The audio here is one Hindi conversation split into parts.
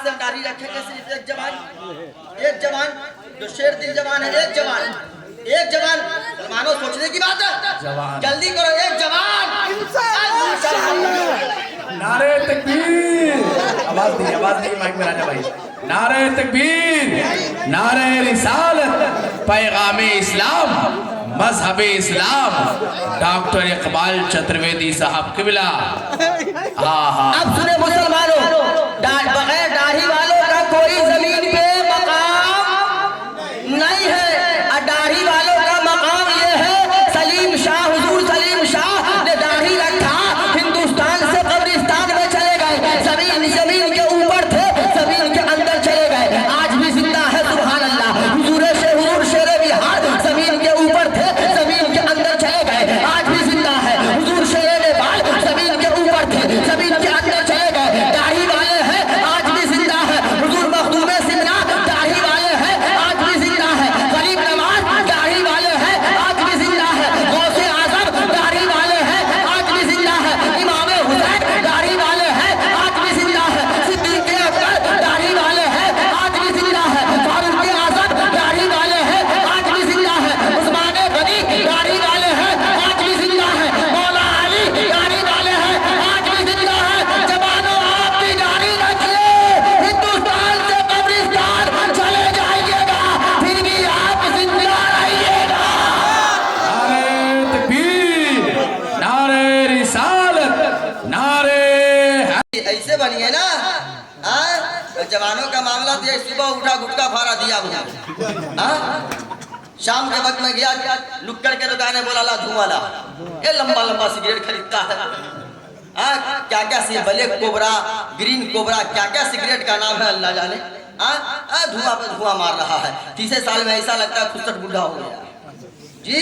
से हम दाढ़ी रखेंगे सिर्फ एक जवान जो शेर दिल जवान है, एक जवान मानो सोचने की बात है, जल्दी करो, एक जवान। नारे तकबीर, आवाज दी माइक में राजा भाई। नारे तकबीर, नारे रिसालत, पैगामे इस्लाम, मजहब इस्लाम, डॉक्टर इकबाल चतुर्वेदी साहब किबला। अब सुने मुसलमानों, बगैर दाढ़ी वालों का कोई जमीन पे मकाम नहीं है, और दाढ़ी वालों का मकाम ये है। सलीम शाह, हुजूर सलीम शाह ने दाढ़ी रखा, हिंदुस्तान से कब्रिस्तान में चले गए, जमीन के ऊपर थे, जमीन के अंदर चले गए, आज भी जिंदा है, सुभान अल्लाह। हुजूर शेरे बिहार जमीन के ऊपर थे, जमीन के अंदर चले गए, आज भी जिंदा है। हुजूर शेरे नेपाल जमीन के ऊपर थे, जमीन के अंदर चले गए, दाढ़ी वाले हैं, आज भी जिंदा है। हुजूर मखदूमे सिमरा दाढ़ी वाले हैं, आज भी जिंदा है। गरीब नवाज दाढ़ी वाले हैं, आज भी जिंदा है। गौसे आजम दाढ़ी वाले हैं, आज भी जिंदा है। इमाम हुसैन दाढ़ी वाले हैं, आज भी जिंदा है। सिद्दीक़ अकबर दाढ़ी वाले हैं, आज भी जिंदा है। फारूक आजम दाढ़ी वाले हैं, आज भी जिंदा है। उस्मान गनी दाढ़ी वाले हैं, आज भी जिंदा है। मौला अली दाढ़ी वाले हैं, आज भी जिंदा है। जवानों, आप भी दाढ़ी रखिए, हिंदुस्तान से कब्रिस्तान चले जाइएगा, फिर भी आप जिंदा रहिएगा। नारे तकबीर, नारे रिसालत, नारे ऐसे बनिए ना, जवानों का मामला तो सुबह उठा गुटका फाड़ा दिया मुझे, शाम के वक्त में गया लुक्कड़ के दुकान बोला ला धुआं ला, ये लंबा लंबा सिगरेट खरीदता है, क्या क्या ब्लैक कोबरा, ग्रीन कोबरा, क्या क्या सिगरेट का नाम है अल्लाह जाने, धुआं पे धुआं मार रहा है। 30 साल में ऐसा लगता है खुद बुढ़ा हो गया जी।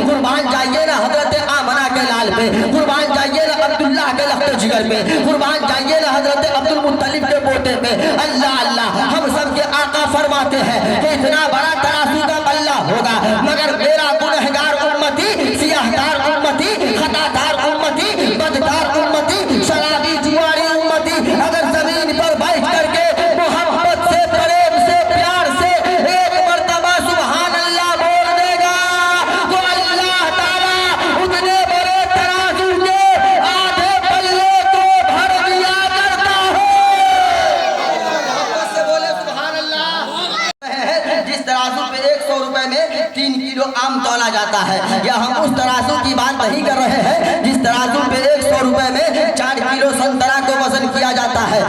कुर्बान जाइए ना हजरत आमना के लाल पे, कुर्बान जाइए ना अब्दुल्लाह के लख्त जिगर पे, कुर्बान जाइए ना हजरत अब्दुल मुत्तलिब के पोते पे। अल्लाह अल्लाह, हम सब के आका फरमाते हैं कि इतना बड़ा तराजू का पल्ला होगा, मगर मेरा गुनहगार उम्मती, सियाहदार उम्मती, खतादार उम्मती, बदकार उम्मती, शराबी जुआरी उम्मती अगर जमीन पर बैठ करके मोहब्बत से, प्रेम से, प्यार से एक मर्तबा सुभान अल्लाह बोल देगा तो अल्लाह ताला उतने बड़े तराजू के आधे पल्ले को भर दिया करता है। से बोले सुभान अल्लाह। जिस तराजू पे 100 रुपए में 3 किलो आम तौला जाता है, या हम उस तराजू की बात नहीं कर रहे हैं जिस तराजू पे 100 रुपए में 4 किलो संतरा को वजन किया जाता है।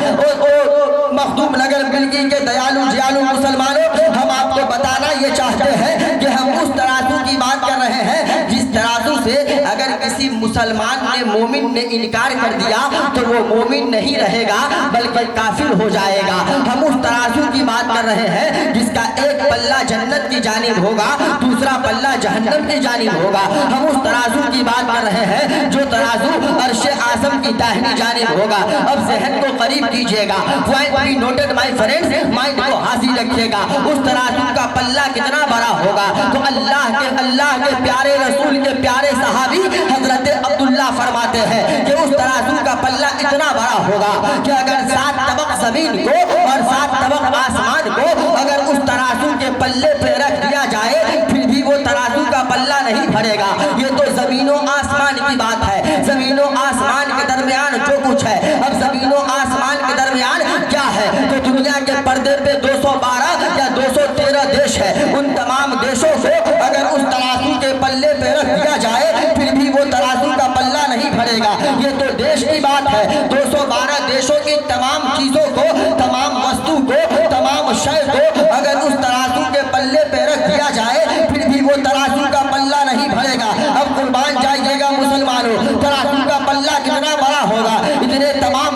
मखदूम नगर मिल्की के दयालु जियालु मुसलमानों, हम आपको बताना ये चाहते हैं कि हम उस तराजू की बात कर रहे हैं जिस तराजू से अगर किसी मुसलमान ने, मोमिन ने इनकार कर दिया तो वो मोमिन नहीं रहेगा बल्कि काफिर हो जाएगा। हम उस तराजू की बात कर रहे हैं जिसका एक पल्ला जन्नत की जानिब होगा, दूसरा पल्ला जहन्नम की जानिब होगा। हम उस तराजू की बात कर रहे हैं जो तराजू अर्श आज़म की दाहिनी जानिब होगा। अब जहन को करीब कीजिएगा, point be noted my friends, mind को हासिल रखिएगा। उस तराजू का पल्ला कितना बड़ा होगा तो अल्लाह के प्यारे रसूल के प्यारे सहाबी हजरत अब्दुल्ला फरमाते हैं कि उस तराजू का पल्ला इतना बड़ा होगा कि अगर 7 तबक जमीन को और 7 तबक आसमान को अगर उस तराजू के पल्ले पे रख दिया जाए फिर भी वो तराजू का पल्ला नहीं भरेगा। ये तो जमीनों आसमान की बात है, जमीनों आसमान के दरमियान जो कुछ है। अब जमीनों आसमान के दरमियान क्या है तो दुनिया के पर्दे पे 212 या 213 देश है, उन तमाम देशों से अगर उस तराजू के पल्ले पे रख दिया जाए फिर भी वो तराजू का पल्ला नहीं भरेगा। ये तो देश की बात है, 212 देशों की तमाम चीजों को, तमाम वस्तु को, तमाम शय को अगर उस तराजू के पल्ले पे रख दिया जाए फिर भी वो तराजू का पल्ला नहीं भरेगा। अब कुर्बान जाइएगा मुसलमानों, तराजू का पल्ला कितना बड़ा होगा, इतने तमाम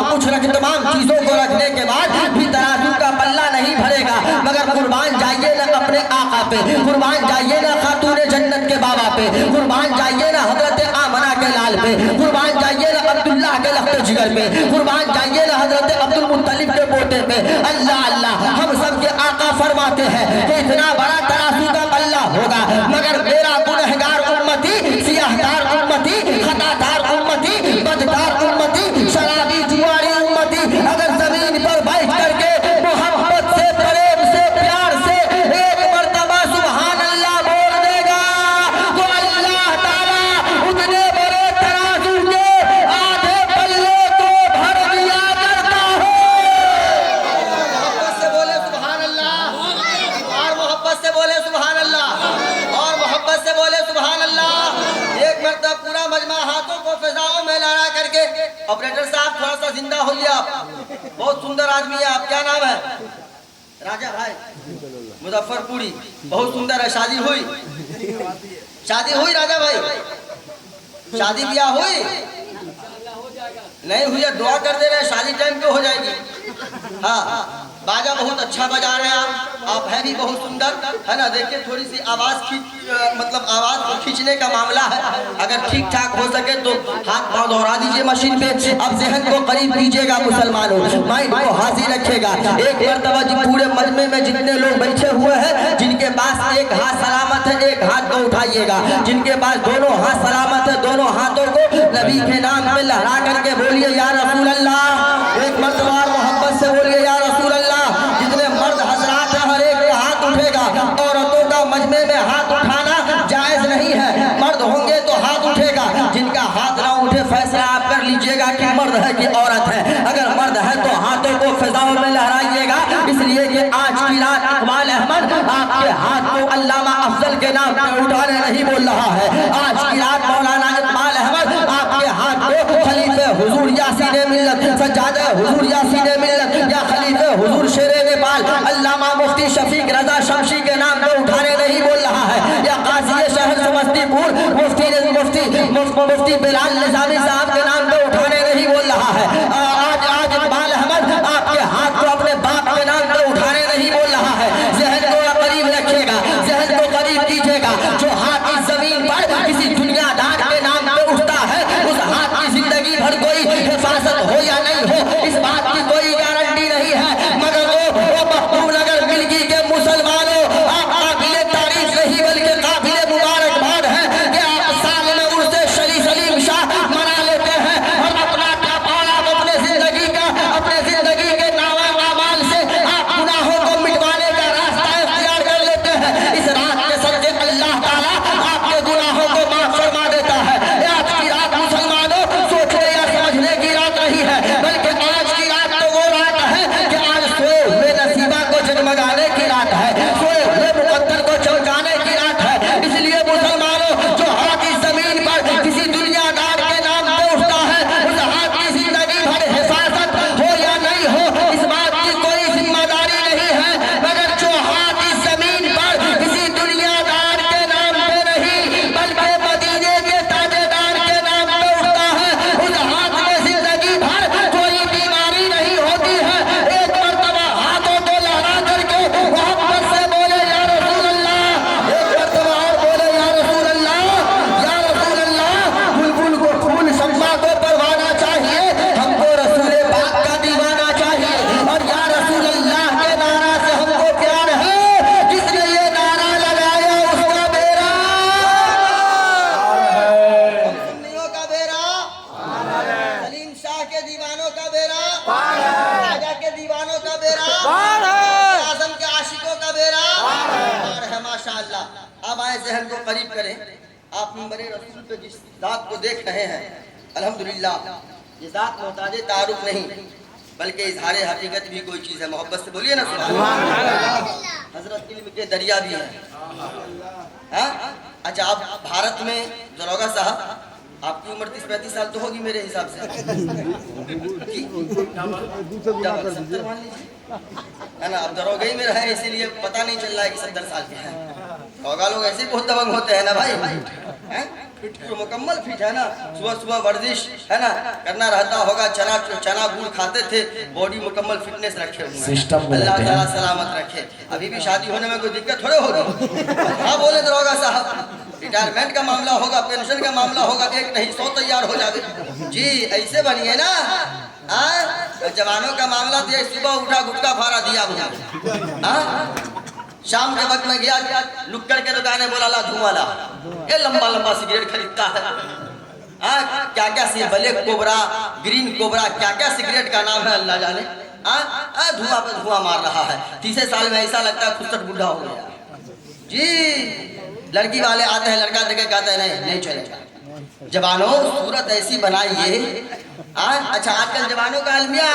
चीजों को रखने के बाद भी तराजू का पल्ला नहीं भरेगा। मगर कुर्बान जाइए ना अपने आका पे, कुर्बान जाइए ना खातून जन्नत के बाबा पे, कुर्बान जाइए ना हजरत आमना के लाल पे, कुर्बान जाइए ना अब्दुल्लाह के लख्त जिगर पे, कुर्बान जाइए ना हजरत अब्दुल मुत्तलिब के पोते पे। अल्लाह अल्लाह, हम सब के आका फरमाते हैं कि इतना बड़ा तराजू का पल्ला होगा, मगर मेरा गुनहगार उम्मती, सियाहदार उम्मती, खतादार उम्मती, बदकार उम्मती, शराबी जुआरी उम्मती अगर जमीन पर बैठ करके होइए आप, बहुत सुंदर आदमी है आप। क्या नाम है? राजा भाई मुजफ्फरपुरी, बहुत सुंदर है। शादी हुई? शादी हुई राजा भाई? शादी ब्याह हुई? नहीं हुई है, दुआ कर दे रहे हैं, शादी टाइम पे हो जाएगी। हाँ, बाजा बहुत अच्छा बजा रहे हैं आप है भी बहुत सुंदर, है ना। देखिए थोड़ी सी आवाज मतलब आवाज को खींचने का मामला है, अगर ठीक ठाक हो सके तो हाथ पाँव दौड़ा दीजिए मशीन पे। अब जहन को करीब कीजिएगा मुसलमानों, माइंड को हाजिर रखेगा। एक मर्तबा पूरे मजमे में जितने लोग बैठे हुए हैं, जिनके पास एक हाथ सलामत है एक हाथ को उठाइएगा, जिनके पास दोनों हाथ सलामत है दोनों हाथों को नबी के नाम पे लहरा करके बोलिए या रसूल अल्लाह। एक मर्तबा मोहब्बत से बोलिए या रसूल अल्लाह। जितने मर्द हजरात हैं हर एक हाथ उठेगा। औरतों का मजमे में हाथ उठाना जायज नहीं है, मर्द होंगे तो हाथ उठेगा। जिनका हाथ ना उठे फैसला आप कर लीजिएगा कि मर्द है कि औरत है। अगर मर्द है तो हाथों को फिजाओं में लहराइएगा, इसलिए कि आज की रात इकबाल अहमद आपके हाथ को अल्लामा अफजल के नाम पर उठाने नहीं बोल रहा है। आज की रात मौलाना इकबाल अहमद आपके हाथ को खलीफे हुजूर यासीन मिल्लत, सज्जादे हुजूर यासीन मिल्लत या खलीफे हुजूर शेरे नेपाल अल्लामा मुफ्ती शफीक रजा शमशी के नाम पे उठाने नहीं बोल रहा है, या काजी शहर समस्तीपुर मुफ्ती बिलाल निजामी साहब के नाम पे उठाने नहीं बोल रहा है। आज इकबाल अहमद आपके हाथ को अपने बाप के नाम पे उठाने नहीं बोल रहा है। जहन को करीब रखिएगा, जहन को करीब कीजिएगा। जो हाथ इस जमीन पर किसी दुनियादार के नाम पे उठता है, उस हाथ की जिंदगी भर कोई हिफाजत हो या नहीं हो इस बात की कोई गारंटी नहीं है। मगर वो मखदूमनगर मिल्की के मुसलमानों, आप काबिले तारीफ नहीं बल्कि काबिले मुबारकबाद है कि आप साल में उर्से शरी सलीम शाह मना लेते हैं और अपना पाल आप अपने जिंदगी के नावा अमाल से आप गुनाहों को मिटवाने का रास्ता इख्तियार कर लेते हैं। इस रात के सदके अल्लाह ताला आपके गुनाहों को माफ फरमा देता है। आज की रात मुसलमानों सोचने या समझने की रात नहीं है, बल्कि आज की रात तो वो रात है कि आज सोए हुए नसीबा को जगमगाने की रात है, सोए हुए मुकद्दर को चमकाने की रात है। इसलिए मुसलमानों, जो हाथ इस जमीन पर किसी दुनियादार के नाम पे उठता है, उस हाथ की जिंदगी भर हिफाजत हो या नहीं हो इस बात की कोई जिम्मेदारी नहीं है। मगर जो हाथ इस जमीन पर किसी दुनियादार के नाम पे नहीं बल्कि मदीने के ताजेदार के नाम पे उठता है, उस हाथ में जिंदगी भर कोई बीमारी नहीं होती है। एक मर्तबा हाथों को लहरा करके मोहब्बत से बोले या रसूल अल्लाह। एक मर्तबा और बोले या रसूल अल्लाह, या रसूल अल्लाह। बुलबुल को फूल शम्मा को परवाना चाहिए, हमको रसूल पाक का दीवाना चाहिए। और या रसूल अल्लाह के नारा से हमको प्यार है, जिसने ये नारा लगाया उसका बेड़ा सुन्नियों का बेड़ा, सलीम शाह के दीवानों का बेड़ा, राजा के दीवानों का बेड़ा, आजम के आशिकों का बेड़ा पार है माशाअल्लाह। अब आए जहन को करीब करें। आप मिंबरे रसूल पे जिस जात को देख रहे हैं, अल्हम्दुलिल्लाह ये जात मोहताज तारुफ नहीं बल्कि इजहार हकीकत भी कोई चीज़ है। मोहब्बत से बोलिए ना सुभान अल्लाह। हजरत इल्म के दरिया भी है। हाँ? अच्छा, आप भारत में दरोगा साहब आपकी उम्र 30-35 साल तो होगी मेरे हिसाब से, डबल 70 मान लीजिए, है ना। अब दरोगा ही में रहे इसीलिए पता नहीं चल रहा है कि 70 साल के हैं। दरोगा लोग ऐसे बहुत दबंग होते हैं ना भाई, हैं? फिट मुकम्मल फिट है ना। सुबह सुबह वर्जिश है ना करना रहता होगा, चना गुड़ खाते थे, बॉडी मुकम्मल फिटनेस रखे हुए हैं। अल्लाह ताला सलामत रखे। अभी भी शादी होने में कोई दिक्कत थोड़े होगी। हाँ बोले दरोगा साहब, रिटायरमेंट का मामला होगा, पेंशन का मामला होगा, एक नहीं 100 तैयार हो जावे जी। ऐसे बनिए ना। जवानों का मामला तो सुबह उठा गुटका फाड़ा दिया हुआ, शाम के वक्त में गया नुक्कड़ के दुकाने बोला ला धुआं ला, ये लंबा लंबा सिगरेट खरीदता है। क्या क्या सी ब्लैक कोबरा, ग्रीन कोबरा, क्या क्या सिगरेट का नाम है अल्लाह जाने। धुआं पे धुआं मार रहा है। 30 साल में ऐसा लगता है खुद बुढ़ा हो गया जी। लड़की वाले आते हैं, लड़का देखे कहते हैं नहीं चलेगा। जवानों सूरत ऐसी बनाइए। अच्छा, आजकल जवानों का अलमिया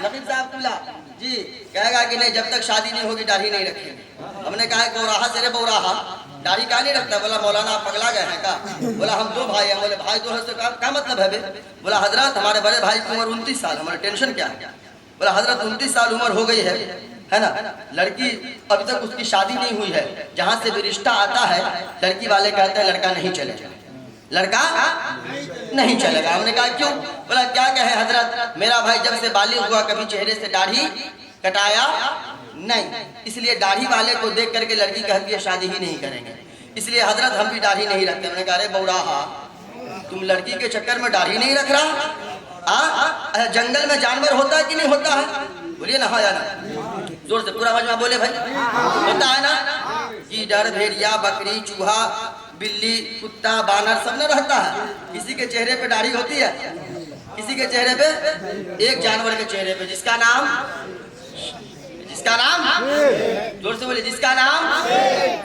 नकीब साहब तुला जी कहेगा कि नहीं जब तक शादी नहीं होगी दाढ़ी नहीं रखेंगे। हमने कहा कि बौराहा से रे बौराहा, दाढ़ी का नहीं रखता। बोला मौलाना आप पगला गए हैं का? बोला हम दो भाई हैं। बोले भाई दो है तो क्या मतलब है बे? बोला हजरत हमारे बड़े भाई की उम्र 29 साल, हमारा टेंशन क्या है? बोला हजरत 29 साल उम्र हो गई है ना, लड़की अभी तक उसकी शादी नहीं हुई है। जहाँ से भी रिश्ता आता है लड़की वाले कहते हैं लड़का नहीं चलेगा, लड़का नहीं चलेगा। हमने कहा क्यों? बोला क्या कहे हजरत, मेरा भाई जब से बालिग हुआ कभी चेहरे से दाढ़ी कटाया नहीं, इसलिए दाढ़ी वाले को देख करके लड़की कहती है शादी ही नहीं करेंगे, इसलिए हजरत हम भी दाढ़ी नहीं रखते। हमने कहा अरे बौराहा, तुम लड़की के चक्कर में दाढ़ी नहीं रख रहा? जंगल में जानवर होता है कि नहीं होता है? बोलिए ना हाँ या ना, जोर से पूरा आवाज में बोले भाई। होता है ना, गीदड़, भेड़िया, बकरी, चूहा, बिल्ली, कुत्ता, बानर सब न रहता है। किसी के चेहरे पे दाढ़ी होती है, किसी के चेहरे पे, एक जानवर के चेहरे पे जिसका नाम जोर से बोले, जिसका नाम,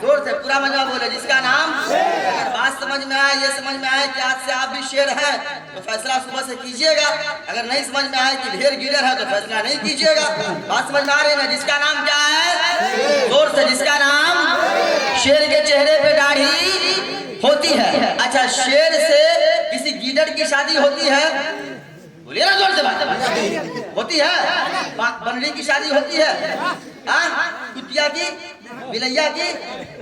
जोर से पूरा मजा बोले, जिसका नाम। अगर बात समझ में आए, ये समझ में आए कि आज से आप भी शेर हैं तो फैसला सुबह से कीजिएगा। अगर नहीं समझ में आए कि ढेर गिरर है तो फैसला नहीं कीजिएगा। बात समझ में आ रही है ना? जिसका नाम क्या है? जोर से, जिसका नाम। शेर के चेहरे पे दाढ़ी होती है। अच्छा, शेर से किसी गीदड़ की शादी होती है? बोलिए ना जोर से, बात होती है। बनरी की शादी होती है, कुतिया की, बिलैया की।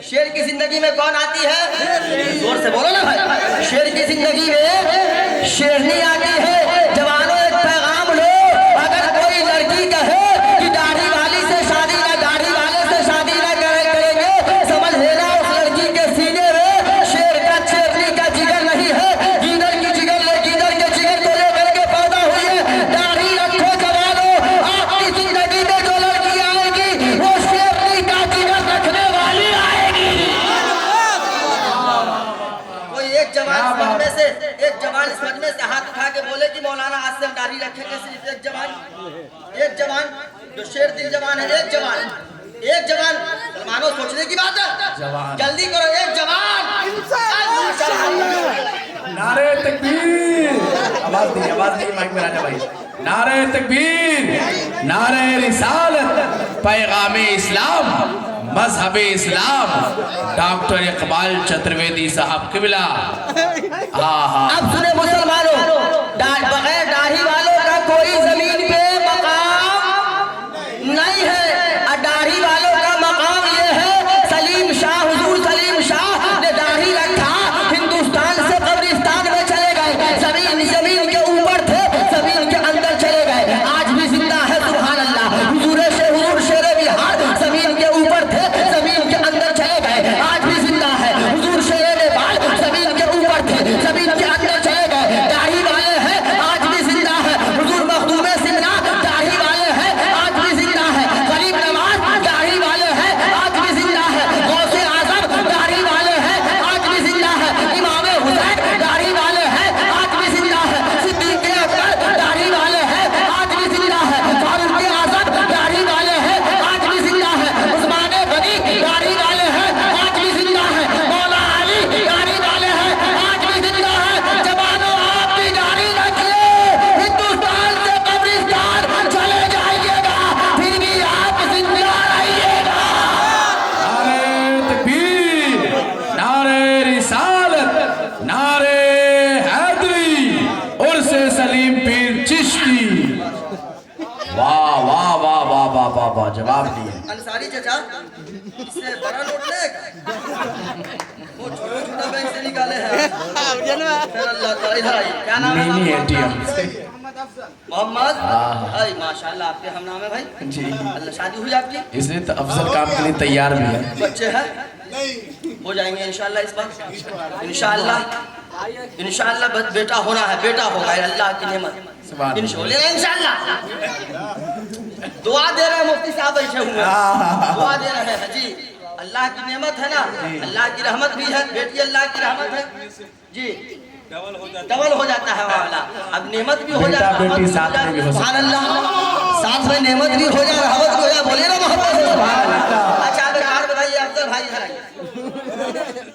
शेर की जिंदगी में कौन आती है? जोर से बोलो ना भाई। शेर की जिंदगी में शेरनी आती है। जवानों एक पैगाम लो, अगर कोई लड़की कहे कि दाढ़ी वाली से शादी ना, दाढ़ी वाले से शादी ना करेंगे, समझ लेना उस लड़की के सीने में शेर का, शेरनी का जिगर नहीं है, गीदड़ की जिगर, गीदड़ के जिगर को लेकर के पैदा हुई है। दाढ़ी रखो जवानों, आपकी जिंदगी में जो लड़की आएगी वो शेरनी का जिगर रखने वाली आएगी। कोई एक जवान इस मजमे से हाथ उठा के बोले कि मौलाना आज से हम दाढ़ी रखेंगे। सिर्फ एक जवान जो शेर दिल जवान है, एक जवान मानो, सोचने की बात है। जल्दी करो, एक जवान। नारे तकबीर, आवाज दी माइक में राजा भाई। नारे तकबीर, नारे रिसालत, पैगामे इस्लाम, मजहबे इस्लाम, डॉक्टर इकबाल चतुर्वेदी साहब किबला। अब सुने मुसलमानों, बगैर दाढ़ी वालों का कोई जमीन पे मकाम नहीं है। और दाढ़ी वालों का मकाम ये है, सलीम शाह, हुजूर सलीम शाह ने दाढ़ी रखा, हिंदुस्तान से कब्रिस्तान में चले गए। जमीन के ऊपर थे, जमीन के अंदर चले गए। आज भी जिंदा है, सुभान अल्लाह। हुजूर शेरे बिहार जमीन के ऊपर थे, जमीन के अंदर चले गए। आज भी जिंदा है हुजूर शेरे नेपाल, जमीन के ऊपर थे, जमीन के अंदर चले गए। दाढ़ी वाले हैं, आज भी जिंदा है हुजूर मखदूमे सिमना, दाढ़ी वाले हैं, आज भी जिंदा है। गरीब नवाज दाढ़ी वाले हैं, आज भी जिंदा है। गौसे आजम दाढ़ी वाले हैं, आज भी जिंदा है। इमाम हुसैन दाढ़ी वाले हैं, आज भी जिंदा है। सिद्दीक़ अकबर दाढ़ी वाले हैं, आज भी जिंदा है। फारूक आजम दाढ़ी वाले हैं, आज भी जिंदा है। उस्मान गनी दाढ़ी वाले हैं, आज भी जिंदा है। मौला अली दाढ़ी वाले हैं, आज भी जिंदा है। जवानों, आप भी दाढ़ी रखिए, हिंदुस्तान से कब्रिस्तान चले जाइएगा, फिर भी आप जिंदा रहिएगा। नारे तकबीर, नारे रिसालत, नारे हैदरी, उर्से सलीम पीर चिश्ती। वाह वाह वाह वाह वाह वाह वाह, जवाब दिए। अंसारी चाचा, इससे बड़ा नोट लेगा, वो छोटा बैंक से निकाले हैं। फिर अल्लाह ताला इधर आइए, क्या नाम है? Mini ATM Mohammad. आई माशाल्लाह, आपके हम नाम है भाई जी। अल्लाह, शादी हुई आपकी? इसलिए तो अफजल काम के लिए तैयार भी है। बच्चे हैं? हो जाएंगे इंशाल्लाह इस बार, इंशाल्लाह बेटा होना है, बेटा होगा, अल्लाह की नेमत। इंशाल्लाह दुआ दे रहे हैं, मुफ्ती साहब बैठे हुए हैं, दुआ दे रहे हैं जी। अल्लाह की नेमत है ना, अल्लाह की रहमत भी है। बेटी अल्लाह की रहमत है जी, डबल हो जाता है मामला। अब नेमत भी हो जाता है, बेटी साथ में भी हो सुभान अल्लाह, साथ में नेमत भी हो जाए, रहमत भी हो जाए। बोलिए ना मोहब्बत से सुभान अल्लाह। अच्छा, अगर यार बताइए, अफजल भाई इधर आइए।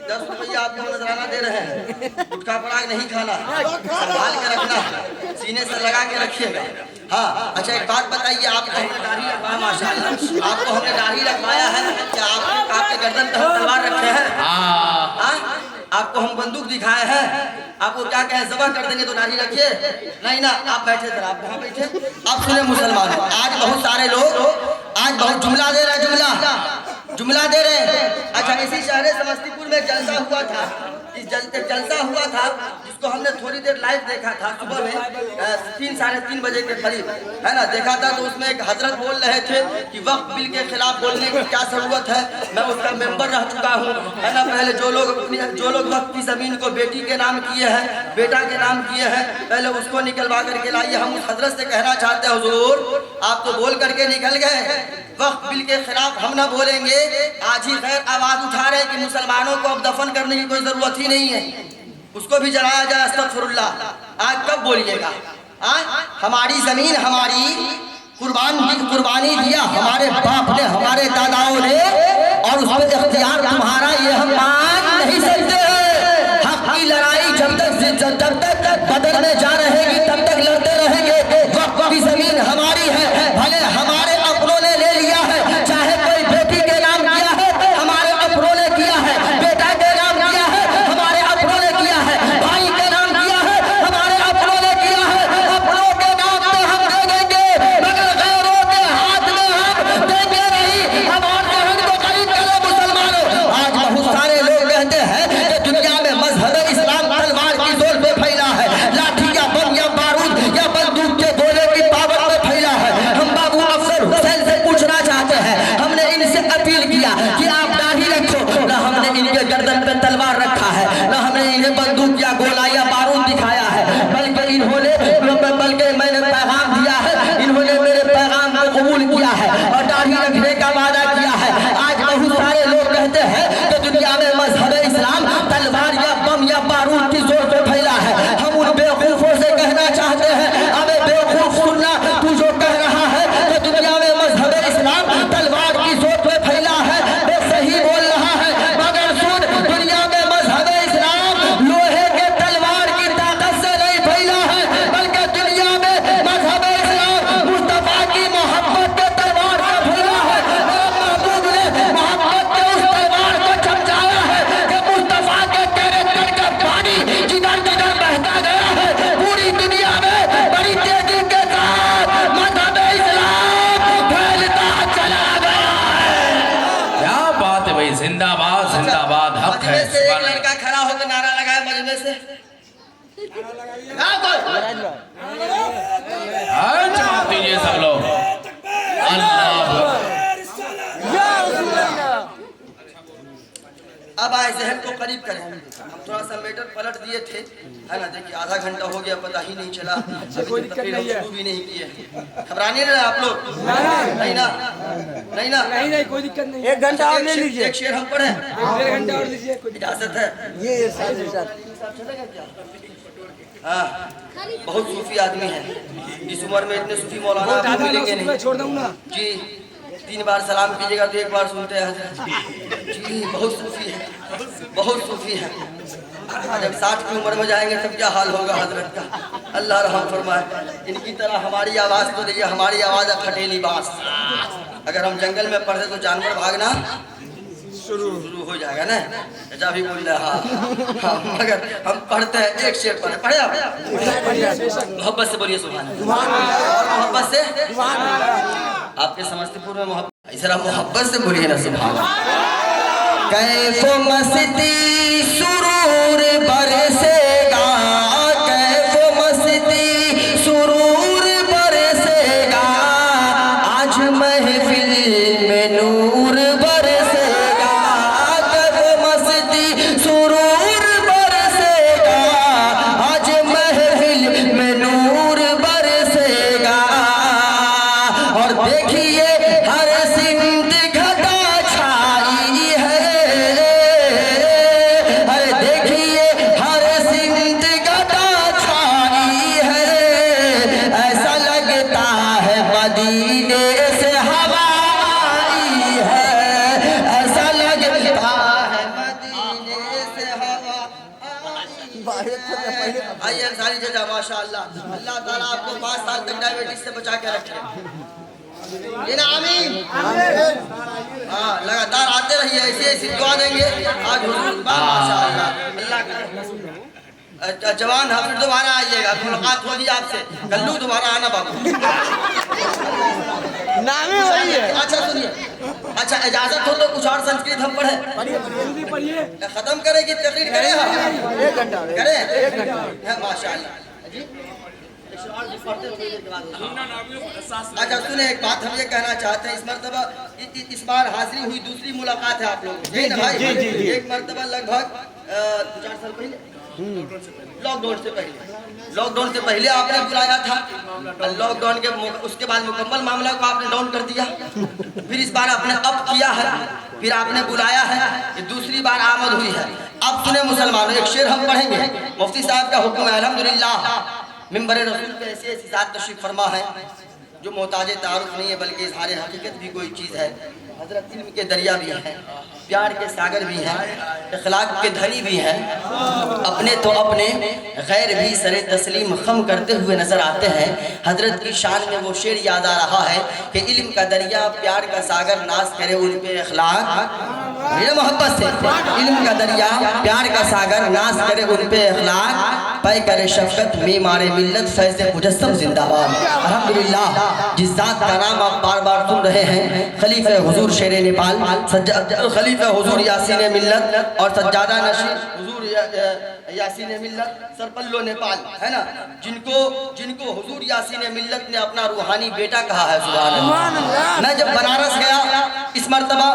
10 रुपया आपको नजराना दे रहे हैं, गुटखा पराग नहीं खाना, संभाल के रखना, सीने से लगा के रखिएगा। हाँ, अच्छा एक बात बताइए, आप दाढ़ी माशाल्लाह। आपको हमने दाढ़ी रखवाया है क्या? आपके गर्दन पे हम तलवार रखे हैं? हाँ। आपको हम बंदूक दिखाए हैं? आपको क्या कहें जबह कर देंगे तो दाढ़ी रखिए? नहीं ना, आप बैठे थे। आप कहाँ बैठे? आप सुने मुसलमान, आज बहुत सारे लोग आज बहुत जुमला दे रहे हैं, जुमला दे रहे हैं। अच्छा, इसी शहर समस्तीपुर में जलसा हुआ था। इस जलसा हुआ था जिसको हमने थोड़ी देर लाइव देखा था सुबह में 3 साढ़े 3 बजे के करीब, है ना, देखा था। तो उसमें एक हजरत बोल रहे थे कि वक्फ बिल के खिलाफ बोलने की क्या जरूरत है, मैं उसका मेंबर रह चुका हूँ, है ना। पहले जो लोग वक्फ की जमीन को बेटी के नाम किए हैं, बेटा के नाम किए हैं, पहले उसको निकलवा करके लाइए। हम उस हजरत से कहना चाहते हैं हुजूर, आप तो बोल करके निकल गए, वक्फ बिल के खिलाफ हम ना बोलेंगे। आज ही खैर आवाज उठा रहे कि मुसलमानों को अब दफन करने की कोई जरूरत ही नहीं है, उसको भी जलाया जाए, अस्तगफिरुल्लाह। आज कब बोलिएगा? हमारी जमीन हमारी कुर्बानी दिया हमारे बाप ने, हमारे दादाओं ने, और उस पर इख्तियार तुम्हारा ये हम मान नहीं सकते। हक की लड़ाई जब तक बदल में जा रहेगी तब तक लड़ते रहेंगे। वक्फ की जमीन हमारी है, भले हमारे अपनों ने ले लिया है, चाहे कोई बेटी के नाम किया है, हमारे अपनों ने किया है, बेटा के नाम किया है, हमारे अपनों ने किया है, भाई के नाम किया है, हमारे अपनों ने किया है। अपनों के नाम पे हम दे देंगे, मगर गैरों के हाथ में हम देंगे नहीं। हमारे हक को खरीद करो मुसलमानों। आज बहुत सारे लोग कहते हैं कि दुनिया में मजहब इस्लाम तलवार की जोर पे फैला है, लाठी या बम या बारूद या बंदूक के गोले की पावर पे फैला है। हम बाबू अफसर हुसैन से पूछना चाहते हैं, हमने इनसे अपील किया कि आप दाढ़ी रखो, ना हमने इनके गर्दन पे तलवार रखा है, ना हमने इन्हें बंदूक या गोला या बारूद दिखाया है, बल्कि मैंने पैगाम दिया है, इन्होंने मेरे पैगाम को कबूल किया है और दाढ़ी रखने का वादा किया है। आज बहुत सारे लोग कहते हैं कि दुनिया में मजहब इस्लाम तलवार या बम या बारूद की जोर पे फैला है। हम उन बेवकूफों से कहना चाहते हैं, अबे बेवकूफ सुनना, तू जो कह रहा है कि दुनिया में मजहब इस्लाम तलवार की जोर पे फैला है, वो सही बोल रहा है, मगर सुन, दुनिया में मजहब इस्लाम लोहे के तलवार की ताकत से नहीं फैला है, बल्कि दुनिया में मजहब इस्लाम मुस्तफा की मोहब्बत के तलवार से फैला है। और महबूब ने मोहब्बत के उस तलवार को चमकाया है कि मुस्तफा के कैरेक्टर का पानी जिधर जिधर बहता गया है, पूरी दुनिया में बड़ी तेजी के साथ मजहब इस्लाम फैलता चला गया है। क्या बात है भाई, जिंदाबाद जिंदाबाद, हक है। मजमे से एक लड़का खड़ा होकर नारा लगाया, मजमे से जवाब दीजिए सब लोग। अल्लाह अब आए जहन को करीब करें। हम थोड़ा सा मैटर पलट दिए थे, है ना। देखिए आधा घंटा हो गया, पता ही नहीं चला, अभी तक तकरीर हम शुरू भी नहीं किए। घबराने रहे आप लोग? नहीं ना, नहीं ना, नहीं कोई दिक्कत नहीं। 1 घंटा और ले लीजिए, एक शेर हम पढ़े, 1.5 घंटा और लीजिए, इजाजत है? ये साथ हाँ, बहुत सूफी आदमी है, इस उम्र में इतने सूफी मौलाना आपको मिलेंगे नहीं। छोड़ दूँ ना जी, 3 बार सलाम कीजिएगा तो 1 बार सुनते हैं। जी बहुत सूफी है, बहुत सूफी है। जब 60 की उम्र में जाएंगे तब क्या हाल होगा हजरत का, अल्लाह रहम फरमाए। इनकी तरह हमारी आवाज़ तो देखिए, हमारी आवाज़ है फटेली बांस। अगर हम जंगल में पढ़े तो जानवर भागना शुरू हो जाएगा ना। चाचा भी बोल रहा हाँ, मगर हम पढ़ते हैं, एक शेर पढ़े आप मोहब्बत से बोलिए सुभान अल्लाह। और मोहब्बत से आपके समस्तीपुर में मोहब्बत, जरा मोहब्बत से बोलिए ना सुभान अल्लाह। कैफो मस्ती सुरूर बरसेगा, कैफो मस्ती सुरूर बरसेगा, आज महफिल में नूर बरसेगा, कैफो मस्ती सुरूर बरसेगा, आज महफिल में नूर बरसेगा। और देखिए हर सिमत घटा छाई है, अरे देखिए हर सिमत घटा छाई है, ऐसा लगता है मदीने से हवा आई है, ऐसा लगता है मदीने से हवा आई है। आइए अंसारी चाचा, माशाअल्लाह, अल्लाह ताला आपको 5 साल तक डायबिटीज से बचा के रखे। ये ना आमीन। हाँ, लगातार आते रहिए, ऐसे ऐसी दुआ देंगे आज हुजूर माशाअल्लाह। अल्लाह का जवान हाफिज दोबारा आइएगा, मुलाकात होगी आपसे। कल्लू दोबारा आना बाबू। नाम ही वही है। अच्छा सुनिए, अच्छा इजाजत हो तो कुछ और संस्कृत हम पढ़े, जल्दी पढ़िए। खत्म करें कि तकरीर करें? हम 1 घंटा करें माशाअल्लाह जी। अच्छा सुने, एक बात हम ये कहना चाहते हैं, इस मर्तबा इस बार हाजिरी हुई, दूसरी मुलाकात है आप लोगों से ना भाई। एक मर्तबा लगभग 2-4 साल पहले, लॉकडाउन से पहले आपने बुलाया था, लॉकडाउन के उसके बाद मुकम्मल मामला को आपने डाउन कर दिया, फिर इस बार आपने अप किया है, फिर आपने बुलाया है, ये दूसरी बार आमद हुई है। अब सुने मुसलमानों, एक शेर हम पढ़ेंगे, मुफ्ती साहब का हुक्म है। अल्हम्दुलिल्लाह मिंबर रसूल पे ऐसी ऐसी ज़ात तशरीफ फरमा है जो मोहताज तारुफ नहीं है, बल्कि इजहार हकीकत भी कोई चीज़ है। हजरत इल्म के दरिया भी हैं, प्यार के सागर भी हैं, इखलाक के धनी भी हैं, अपने तो अपने गैर भी सरे तस्लीम खम करते हुए नजर आते हैं। हजरत की शान में वो शेर याद आ रहा है कि इल्म का दरिया प्यार का सागर नाज करे उन पे इखलाक, मेरे मोहब्बत से इल्म का दरिया प्यार का सागर नाज करे उन पे इखलाक, पै करे शफकत में मारे मिल्लत फैज़ मुजस्सम जिंदाबाद। अल्हम्दुलिल्लाह, जिस जात का नाम आप बार बार सुन रहे हैं, खलीफा हुजूर शेर नेपाल, खलीफा हुजूर यासीन मिल्लत और सज्जादा नशीर हुजूर यासीन मिल्लत सरपल्लो नेपाल, है ना, जिनको हुजूर यासीन मिल्लत ने अपना रूहानी बेटा कहा है। सुभान अल्लाह। मैं जब बनारस गया इस मर्तबा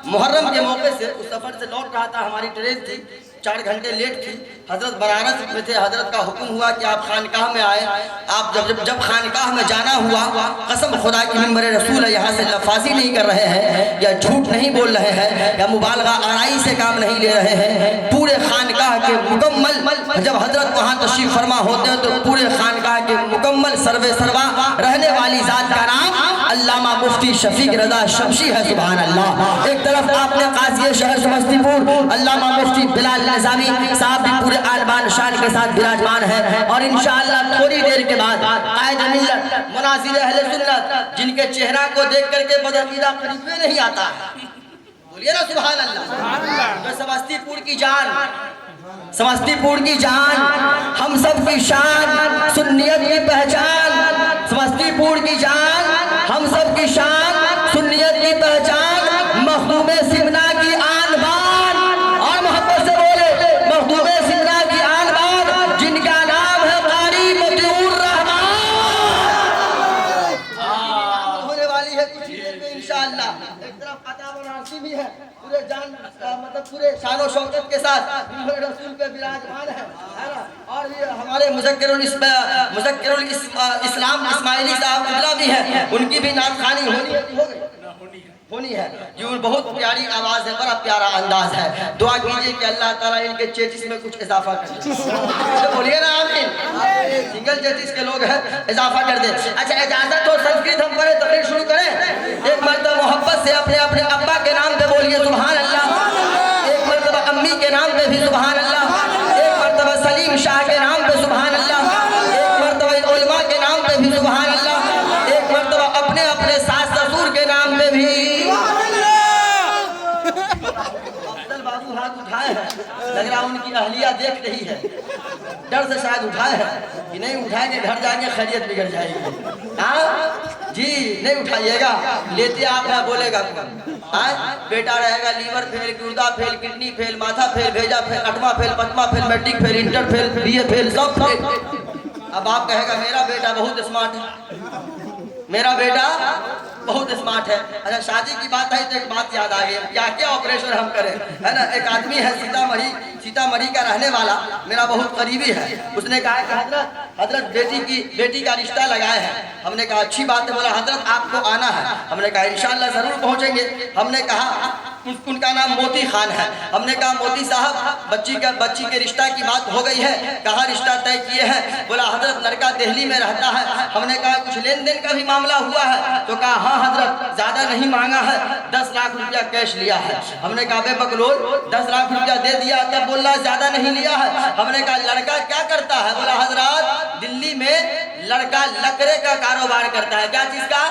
मुहर्रम के मौके से, उस सफर से लौट रहा था, हमारी ट्रेन थी, 4 घंटे लेट थी। हजरत बनारस में थे, हजरत का हुक्म हुआ कि आप खानकाह में आए। आप जब खानकाह में जाना हुआ, कसम खुदा की मिंबर रसूल है, यहाँ से लफाजी नहीं कर रहे हैं या झूठ नहीं बोल रहे हैं या मुबालगा आराई से काम नहीं ले रहे हैं, पूरे खानकाह के मुकम्मल, जब हजरत वहाँ तशरीफ फरमा होते हैं तो पूरे खानकाह के मुकम्मल सर्वे सर्वा रहने वाली जात का नाम अल्लामा मुफ्ती शफीक रजा शमशी है। सुभान अल्लाह। एक तरफ आपने काजी शहर समस्तीपुर अल्लामा मुफ्ती बिलाल निज़ामी साहब भी पूरे आलबान शान के साथ विराजमान है, और इंशाअल्लाह थोड़ी देर के बाद कायद मिल्लत मुनासिर अहले सुन्नत, जिनके चेहरा को देख करके बदअकीदा करीब में नहीं आता है, बोलिए ना सुभान अल्लाह। तो समस्तीपुर की जान, समस्तीपुर की जान, हम सब की शान, सुन्नियत की पहचान, समस्तीपुर की जान, हम सब की शान, सुन्नियत की पहचान, मखदूम सिमना की आन बान, और मोहब्बत से बोले मखदूम सिमना की आन बान, जिनका नाम है कारी मतिउर रहमान। होने वाली है कुछ देर में इंशाअल्लाह। एक तरफ अता बनारसी भी है, पूरे जान मतलब पूरे शान और शौकत के साथ रसूल पे विराजमान है ना, और ये हमारे मुज़क्किरुल इस्लाम इस्माइली साहब किबला भी है, उनकी भी नामखानी होनी है। ये बहुत प्यारी आवाज़ है, बड़ा प्यारा अंदाज है। दुआ कीजिए कि अल्लाह ताला इनके चेचिस में कुछ इजाफा कर दे, बोलिए ना आमीन। सिंगल चेचिस के लोग हैं, इजाफा कर दे। अच्छा इजाजत हो संस्कृत हम करें, तकरीर शुरू करें। एक मर्तबा मोहब्बत से अपने अपने अब्बा के नाम पे बोलिए सुभान अल्लाह, एक मर्तबा अम्मी के नाम पे भी सुभान अल्लाह, एक मर्तबा सलीम शाह के नाम पे सुभान अल्लाह, एक मर्तबा उलमा के नाम पे भी सुभान अल्लाह, एक मर्तबा अपने अपने सास ससुर के नाम पे भी। अफजल बाबू हाथ उठाए हैं, लग रहा उनकी अहलिया देख रही है, डर से शायद उठाए हैं कि नहीं उठाएंगे घर जाएंगे खैरियत बिगड़ जाएगी। हाँ जी, नहीं उठाइएगा, लेते आप है बोलेगा बेटा रहेगा लीवर फेल, गुर्दा फेल, किडनी फेल, माथा फेल, भेजा फेल, 8वां फेल, 5वां fail, matric fail, inter fail, BA fail, सब फेल। अब आप कहेगा मेरा बेटा बहुत स्मार्ट है, मेरा बेटा बहुत स्मार्ट है। अच्छा शादी की बात है तो एक बात याद आ गई, क्या क्या ऑपरेशन हम करें, है ना। एक आदमी है सीतामढ़ी का रहने वाला, मेरा बहुत करीबी है, उसने कहा कि हजरत बेटी का रिश्ता लगाए हैं। हमने कहा अच्छी बात है, बोला हजरत आपको आना है। हमने कहा इंशाअल्लाह जरूर पहुंचेंगे। हमने कहा उनका नाम मोती खान है। हमने कहा मोती साहब बच्ची के रिश्ता की बात हो गई है, कहाँ रिश्ता तय किए हैं? बोला हजरत लड़का दिल्ली में रहता है। हमने कहा कुछ लेन देन का भी मामला हुआ है? तो कहा हाँ हजरत ज्यादा नहीं मांगा है, 10 लाख रुपया कैश लिया है। हमने कहा बे बकलोल 10 लाख रुपया दे दिया, तब बोल रहा ज्यादा नहीं लिया है। हमने कहा लड़का क्या करता है? बोला हजरत दिल्ली में लड़का लकड़े का कारोबार करता है। क्या चीज का?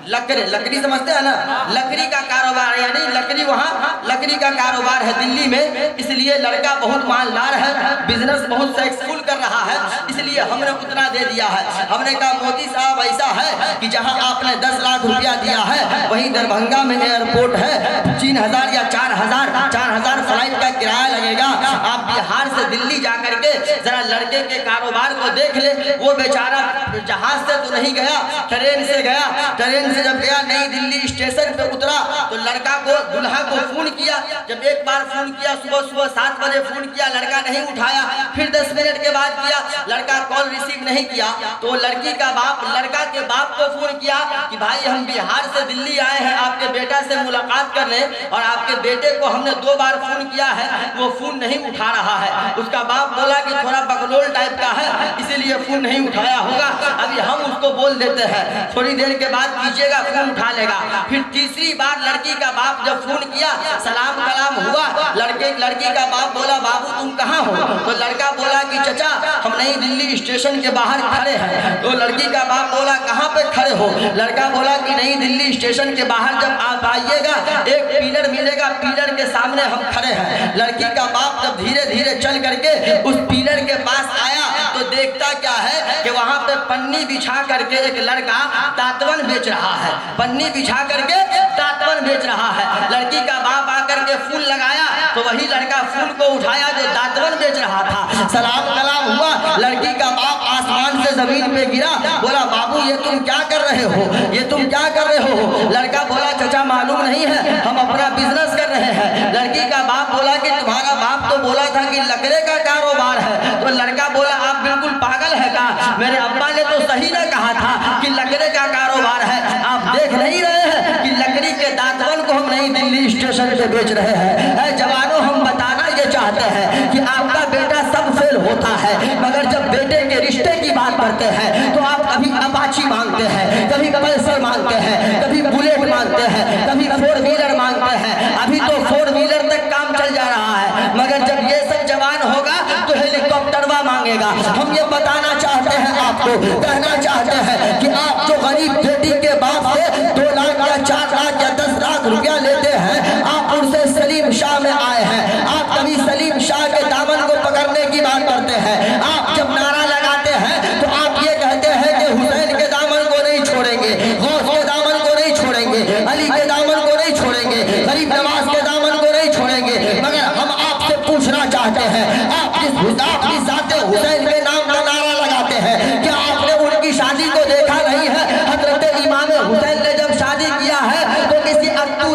लकड़ी समझते हैं ना, लकड़ी का कारोबार, यानी लकड़ी, वहाँ लकड़ी का कारोबार है दिल्ली में, इसलिए लड़का बहुत मालदार है, बिजनेस बहुत सक्सेसफुल कर रहा है, इसलिए हमने उतना दे दिया है। हमने कहा मोदी साहब ऐसा है कि जहां आपने 10 लाख रुपया दिया है वहीं दरभंगा में एयरपोर्ट है, 3000 या 4000 फ्लाइट का किराया लगेगा। आप बिहार से दिल्ली जा करके जरा लड़के के कारोबार को देख ले। वो बेचारा जहाज से तो नहीं गया, ट्रेन से गया। ट्रेन से जब गया नई दिल्ली स्टेशन पे उतरा तो लड़का को, दुल्हा को फोन किया। जब एक बार फोन किया, सुबह 7 बजे फोन किया, लड़का नहीं उठाया। फिर 10 मिनट के बाद किया, लड़का कॉल रिसीव नहीं किया। तो लड़की का बाप लड़का के बाप को फोन किया कि भाई हम बिहार से दिल्ली आए हैं आपके बेटा से मुलाकात करने, और आपके बेटे को हमने 2 बार फोन किया है, वो फोन नहीं उठा रहा है। उसका बाप बोला कि थोड़ा बकलोल टाइप का है इसीलिए फोन नहीं उठाया होगा, अभी हम उसको बोल देते हैं, थोड़ी देर के बाद कीजिएगा, फोन उठा लेगा। फिर तीसरी बार लड़की का बाप जब फोन किया, सलाम कलाम हुआ, लड़की का बाप बोला बाबू तुम कहाँ हो? तो लड़का बोला कि चचा हम नई दिल्ली स्टेशन के बाहर खड़े हैं। तो लड़की का बाप बोला कहाँ पे खड़े हो? लड़का बोला कि नई दिल्ली स्टेशन के बाहर जब आप आइएगा एक पिलर मिलेगा, पिलर के सामने हम खड़े हैं। लड़की का बाप जब धीरे धीरे चल करके उस पिलर के पास आया तो देखता क्या है कि वहां पे पन्नी बिछा करके एक लड़का दातवन बेच रहा है, पन्नी बिछा करके दातवन बेच रहा है। लड़की का बाप आकर के फूल लगाया तो वही लड़का फूल को उठाया जो दातवन बेच रहा था। सलाम कलाम हुआ, लड़की का बाप आसमान से जमीन पे गिरा, बोला बाबू ये तुम क्या कर रहे हो, ये तुम क्या कर रहे हो? लड़का बोला चचा मालूम नहीं है, हम अपना बिजनेस कर रहे हैं। लड़की का बाप बोला कि तुम्हारा बाप तो बोला था कि लकड़े का कारोबार है। तो लड़का बोला आप बिल्कुल पागल है का, मेरे अब्बा ने तो सही ना कहा था कि लकड़े का कारोबार है। आप देख नहीं रहे हैं कि लकड़ी के दातवन को हम नई दिल्ली स्टेशन पे बेच रहे हैं। जवानों हम बताना ये चाहते हैं कि आपका बेटा सब फेल होता है, मगर जब बेटे के रिश्ते की बात करते हैं तो आप कभी अपाची मांगते हैं, कभी पल्सर मांगते हैं, कभी बुलेट मांगते हैं, कभी 4 व्हीलर मांगते हैं। अभी तो 4 व्हीलर तक काम चल जा रहा है, मगर जब ये सब जवान होगा तो हेलीकॉप्टरवा मांगेगा। हम ये बताना चाहते हैं, आपको कहना चाहते हैं कि आप जो गरीब बेटी के बाप से 2 लाख या 4 लाख या 10 लाख रुपया लेते हैं, आप उनसे सलीम शाह में आए हैं। आप कभी सलीम शाह के दामन को पकड़ने की बात करते हैं। आप जब नारा लगाते हैं तो आप ये कहते हैं कि हुसैन के दामन को नहीं छोड़ेंगे, गौस के दामन को नहीं छोड़ेंगे, अली के दामन को नहीं छोड़ेंगे, गरीब नवाज के दामन को नहीं छोड़ेंगे। मगर हम आपसे पूछना चाहते हैं, आप जिस जाते हुसैन के नाम का नारा लगाते हैं, क्या आपने उनकी शादी को देखा नहीं है? हजरत इमाम हुसैन ने जब शादी किया है तो किसी अत्तू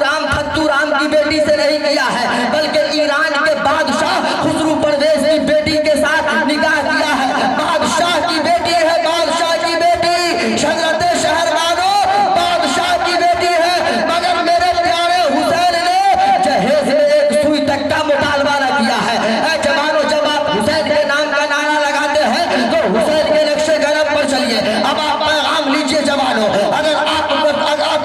राम की बेटी से नहीं किया है, बल्कि ईरान के बादशाह खुसरू परवेज की बेटी के साथ निकाह किया है। बादशाह की बेटी है, बादशाह की बेटी, शजरत शहरबानो बादशाह की बेटी है। मगर मेरे प्यारे हुसैन ने जहेज में एक सुई तक का मुतालबा न किया है। जवानों जब आप हुसैन के नाम का नारा लगाते हैं तो हुसैन के नक्शे कदम पर चलिए। अब आप पैगाम लीजिए जवानों, अगर आप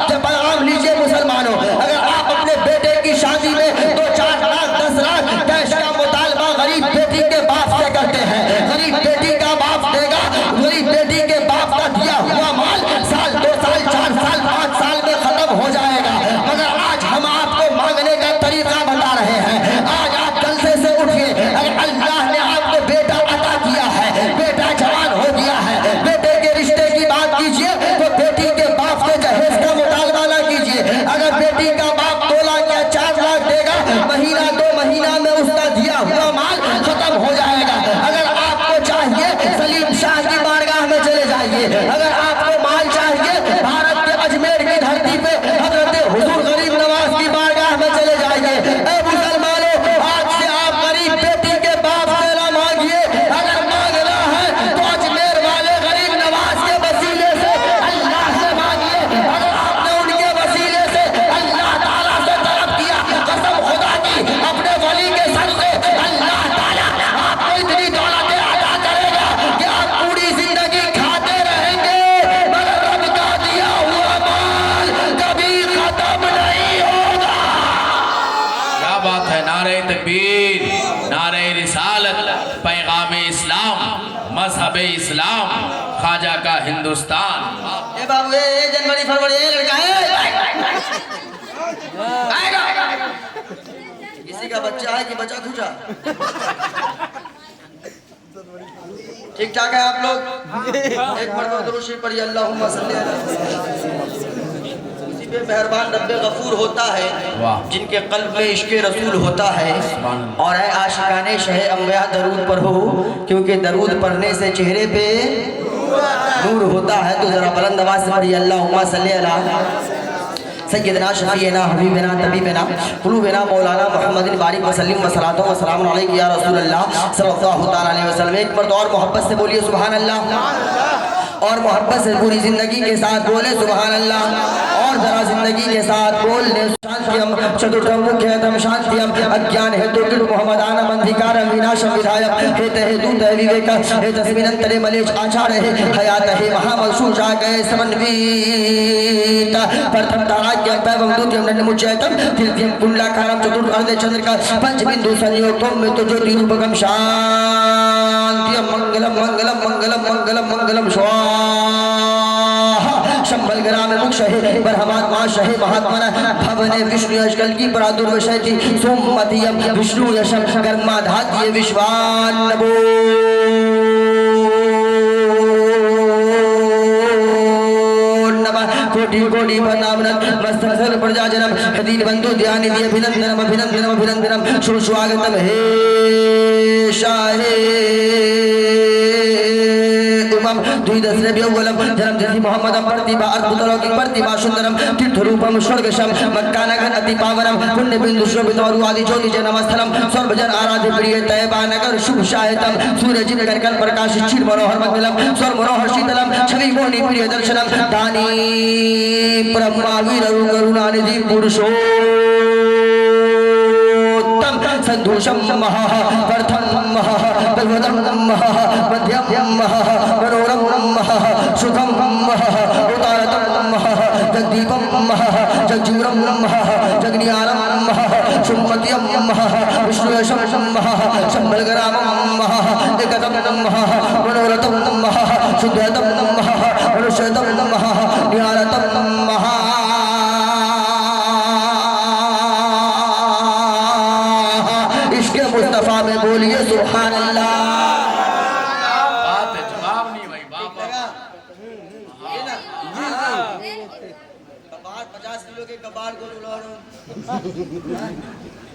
पैगाम लीजिए मुसलमानों, अगर आप अपने बेटे की शादी में 2, 4 लाख 10 लाख कैश का मुतालबा गरीब बेटी के बाप से करते हैं, गरीब बेटी का बाप देगा, गरीब बेटी के बाप का दिया हुआ माल साल 2 साल 4 साल 5 साल में खत्म हो जाएगा। मगर आज हम आपको मांगने का तरीका बता रहे हैं। आज आप जलसे से उठिए, अगर अल्लाह ने आपको बेटा अता किया है, बेटा जवान हो गया है, बेटे के रिश्ते की बात कीजिए तो बेटी के बाप से जहेज का मुतालबा ना कीजिए। अगर बेटी का बाप 2 लाख या 4 लाख देगा, महीना 2 महीना में उसका दिया हुआ माल खत्म हो जाएगा। अगर आपको चाहिए सलीम शाह की बारगाह में चले जाइए, अगर आपको माल चाहिए भारत के अजमेर की धरती पे हजरत हुजूर गरीब नवाज की बारगाह में चले जाइए। ऐ मुसलमानों, आज से आप गरीब बेटी के बाप से ना मांगिए, अगर मांगना है तो अजमेर वाले गरीब नवाज के वसीले से अल्लाह से मांगिए। अगर आपने उनके वसीले से अल्लाह ताला से तलब किया, कसम खुदा की अपने वली के सदक़े अल्लाह ताला आपको इतनी दौलतें अता करेगा कि आप पूरी जिंदगी खाते रहेंगे, मगर रब का दिया हुआ माल कभी खत्म नहीं होगा। क्या बात है। नारे तकबीर, नारे रिसालत, पैगाम इस्लाम, मजहब मजहब इस्लाम, ख्वाजा का हिंदुस्तान। ए बाबू, ये जनवरी फरवरी ये लड़का है, आएगा। किसी का बच्चा है कि बच्चा खुचा? ठीक ठाक है आप लोग? एक मरतबा दुरूद शरीफ पढ़िए, अल्लाहुम्मा सल्ली अला। इसी पे मेहरबान रब्बे गफूर होता है जिनके कल्ब में इश्क़ रसूल होता है। और है आशिकाने शहे अम्बिया दरूद पढ़ो, क्योंकि दरूद पढ़ने से चेहरे पे नूर होता है। तो जरा बुलंद आवाज़ से पढ़िए, अल्लाहुम्मा सल्ली अला सय्यदना शफीना हबीबना तबीबना कुलूबना मौलाना मुहम्मदिन बारिक वसल्लम वसलातो वसलाम अलैका या रसूलल्लाह सल्लल्लाहु तआला अलैहि वसल्लम। एक मर्द और मोहब्बत से बोलिए सुभान अल्लाह, और मोहब्बत से पूरी जिंदगी के साथ बोले सुभान अल्लाह, और जरा जिंदगी के साथ बोल ले शांतियम चतुर्थम मुख्यतम शांतियम अज्ञान हेतु किल मोहम्मदानम अंधिकारम विनाशम विधायक हेतु दूत विवेक हे तस्मिनंतरे मलेश आचार्य हे हयात हे महामसूजा गए समन्वित प्रथम ताराज्ञम पैवम द्वितीयम नन्मुच्यतम तृतीयम कुंडलाकारम चतुर्थ अर्धे चंद्रिका पंचबिंदु संयोगम में तो ज्योति रूपकम शांतियम मंगलम मंगलम मंगलम मंगलम मंगलम स्वाहा शंबल ग्राम मुक्ष है ब्रह्मात्मा शहे महात्मन भवने विष्णु अष्कल की प्रादुर्वशति सोममतियम विष्णु यशम कर्माधात्य विश्वान्नभो कोटि कोटि प्रणामनम मस्तक सर प्रजाजनम दीन बंधु ध्यान दिए अभिनंदनम अभिनंदनम अभिनंदनम सुस्वागतम हे शाहे द्विदश्रे व्यवलम जन्म जति मोहम्मदम प्रतिभा अद्भुत लौकिक प्रतिभा सुंदरम तीर्थ रूपम स्वर्गशम मक्का नगर अति पावनम पुण्य बिंदु शोभित और आदि ज्योति जन्मस्थलम सर्वजन आराध्य प्रिय तैयबा नगर शुभ शाहितम सूर्य जिन करकन प्रकाश चिर मनोहर मंगलम स्वर मनोहर शीतलम छवि मोहनी प्रिय दर्शनम दानी ब्रह्मा वीर करुणानिधि पुरुषोत्तम संतोषम महा प्रथम महा बलवदम महा मध्यम महा मनोरम महा सुखम महा उतारतम महा जगदीपम महा जगजूरम महा जगनियारम महा सुमतियम महा विष्णुयशम महा शंबलग्रामम महा एकतम महा मनोरथम महा शुद्धतम महा मनुष्यतम महा निहारतम महा इश्क़ मुस्तफा में बोलिए सुभान अल्लाह। बात है, जवाब नहीं भाई बाप। 50 किलो के कबाड़ को